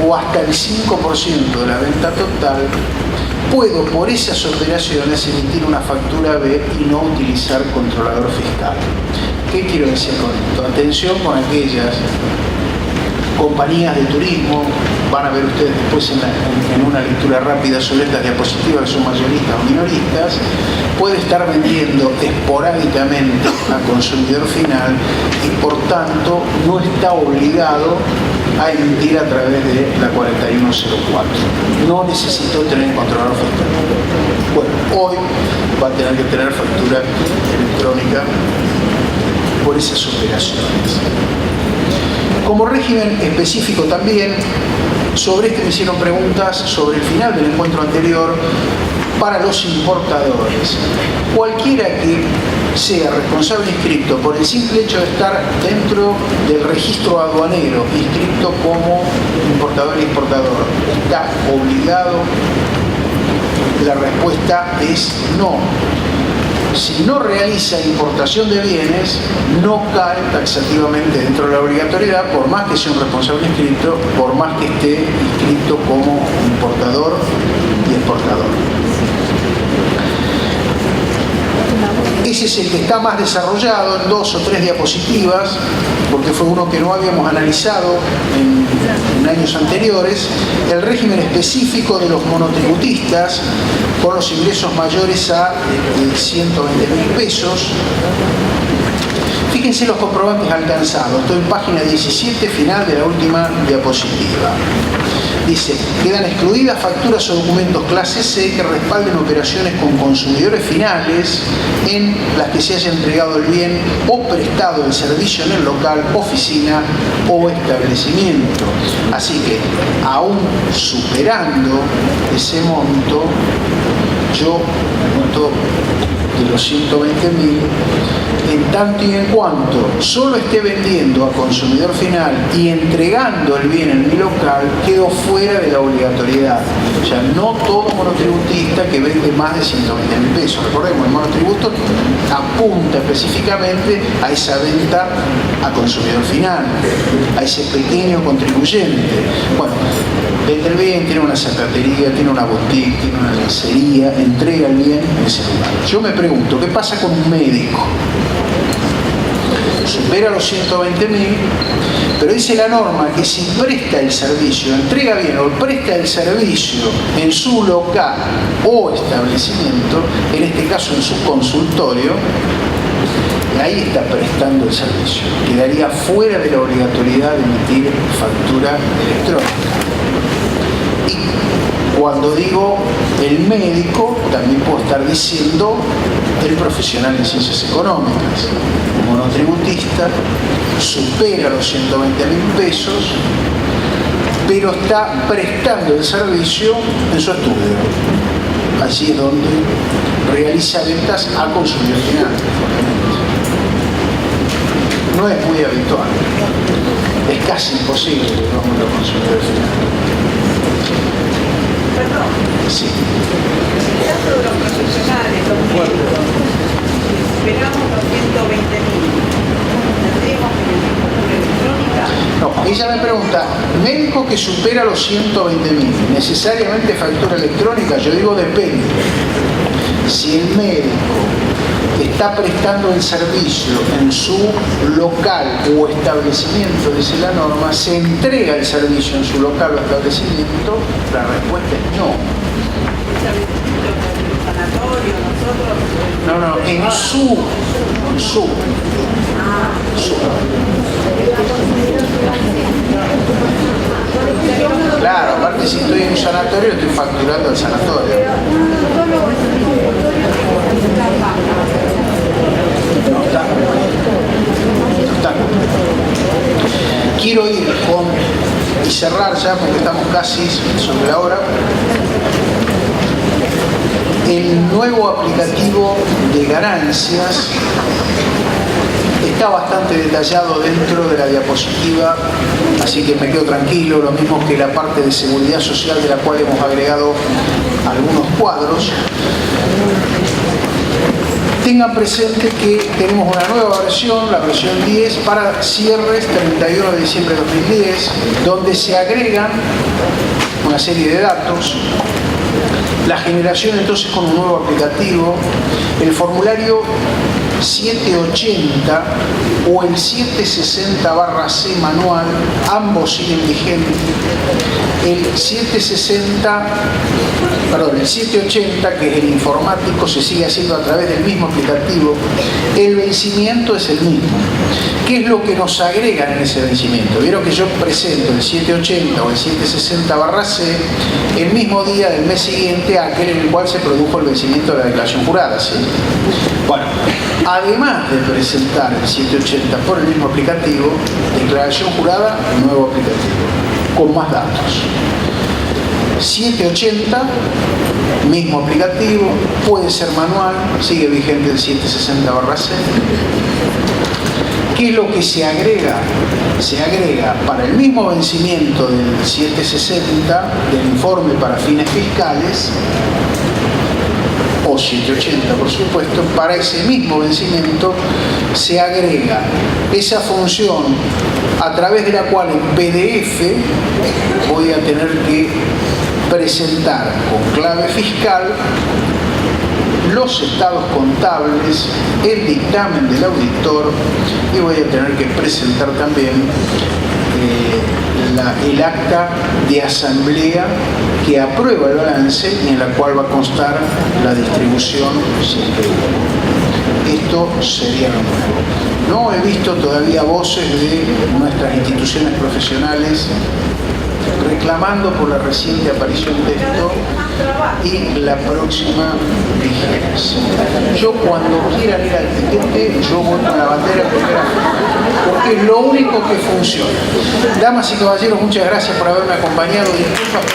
o hasta el 5% de la venta total, puedo por esas operaciones emitir una factura B y no utilizar controlador fiscal. ¿Qué quiero decir con esto? Atención con aquellas compañías de turismo, van a ver ustedes después en una lectura rápida sobre estas diapositivas que son mayoristas o minoristas, puede estar vendiendo esporádicamente a consumidor final y por tanto no está obligado a emitir a través de la 4104. No necesito tener controlador fiscal. Bueno, hoy va a tener que tener factura electrónica por esas operaciones. Como régimen específico también, sobre este me hicieron preguntas sobre el final del encuentro anterior, para los importadores. Cualquiera que sea responsable inscrito por el simple hecho de estar dentro del registro aduanero, inscrito como importador y exportador, ¿está obligado? La respuesta es no. Si no realiza importación de bienes, no cae taxativamente dentro de la obligatoriedad, por más que sea un responsable inscrito, por más que esté inscrito como importador y exportador. Ese es el que está más desarrollado en 2 o 3 diapositivas, porque fue uno que no habíamos analizado en años anteriores. El régimen específico de los monotributistas con los ingresos mayores a 120.000 pesos. Fíjense los comprobantes alcanzados. Estoy en página 17, final de la última diapositiva. Dice: quedan excluidas facturas o documentos clase C que respalden operaciones con consumidores finales en las que se haya entregado el bien o prestado el servicio en el local, oficina o establecimiento. Así que, aún superando ese monto, yo punto de los 120.000, en tanto y en cuanto solo esté vendiendo a consumidor final y entregando el bien en mi local, quedo fuera de la obligatoriedad. O sea, no todo monotributista que vende más de 120.000 pesos. Recordemos, el monotributo apunta específicamente a esa venta a consumidor final, a ese pequeño contribuyente. Bueno, vende el bien, tiene una zapatería, tiene una boutique, tiene una lencería, entrega el bien en ese lugar. Yo me pregunto, ¿qué pasa con un médico? Supera los 120.000, pero dice la norma que si presta el servicio, entrega bien o presta el servicio en su local o establecimiento, en este caso en su consultorio, ahí está prestando el servicio. Quedaría fuera de la obligatoriedad de emitir factura electrónica. Y cuando digo el médico, también puedo estar diciendo el profesional en ciencias económicas. El monotributista supera los 120.000 pesos, pero está prestando el servicio en su estudio. Allí es donde realiza ventas a consumidor final. No es muy habitual, es casi imposible que vamos a consumidor final. Perdón. Sí. En el caso de los profesionales, los médicos, esperamos los 120.000. ¿Tendríamos que emitir factura electrónica? No, ella me pregunta, médico que supera los 120.000, ¿necesariamente factura electrónica? Yo digo depende. Si el médico está prestando el servicio en su local o establecimiento, dice la norma, se entrega el servicio en su local o establecimiento, la respuesta es no. Sanatorio, nosotros. No, en su. Claro, aparte si estoy en un sanatorio, estoy facturando al sanatorio. No está. Quiero ir y cerrar ya porque estamos casi sobre la hora. El nuevo aplicativo de ganancias está bastante detallado dentro de la diapositiva, así que me quedo tranquilo, lo mismo que la parte de seguridad social de la cual hemos agregado algunos cuadros. Tengan presente que tenemos una nueva versión, la versión 10, para cierres 31 de diciembre de 2010, donde se agregan una serie de datos. La generación entonces con un nuevo aplicativo, el formulario 780 o el 760/C manual, ambos siguen vigentes. El 780, que es el informático, se sigue haciendo a través del mismo aplicativo. El vencimiento es el mismo. ¿Qué es lo que nos agregan en ese vencimiento? Vieron que yo presento el 780 o el 760/C el mismo día del mes siguiente a aquel en el cual se produjo el vencimiento de la declaración jurada, ¿sí? Bueno, además de presentar el 780 por el mismo aplicativo, declaración jurada, nuevo aplicativo, con más datos. 780, mismo aplicativo, puede ser manual, sigue vigente el 760/C. ¿Qué es lo que se agrega? Se agrega para el mismo vencimiento del 760 del informe para fines fiscales, o 780 por supuesto, para ese mismo vencimiento se agrega esa función a través de la cual en PDF voy a tener que presentar con clave fiscal los estados contables, el dictamen del auditor, y voy a tener que presentar también el acta de asamblea que aprueba el balance y en la cual va a constar la distribución si es que hubo. Esto sería lo nuevo. No he visto todavía voces de nuestras instituciones profesionales reclamando por la reciente aparición de esto y la próxima vigencia. Yo cuando quieran ir al piquete, yo voy con la bandera primera, porque es lo único que funciona. Damas y caballeros, muchas gracias por haberme acompañado. Disculpas por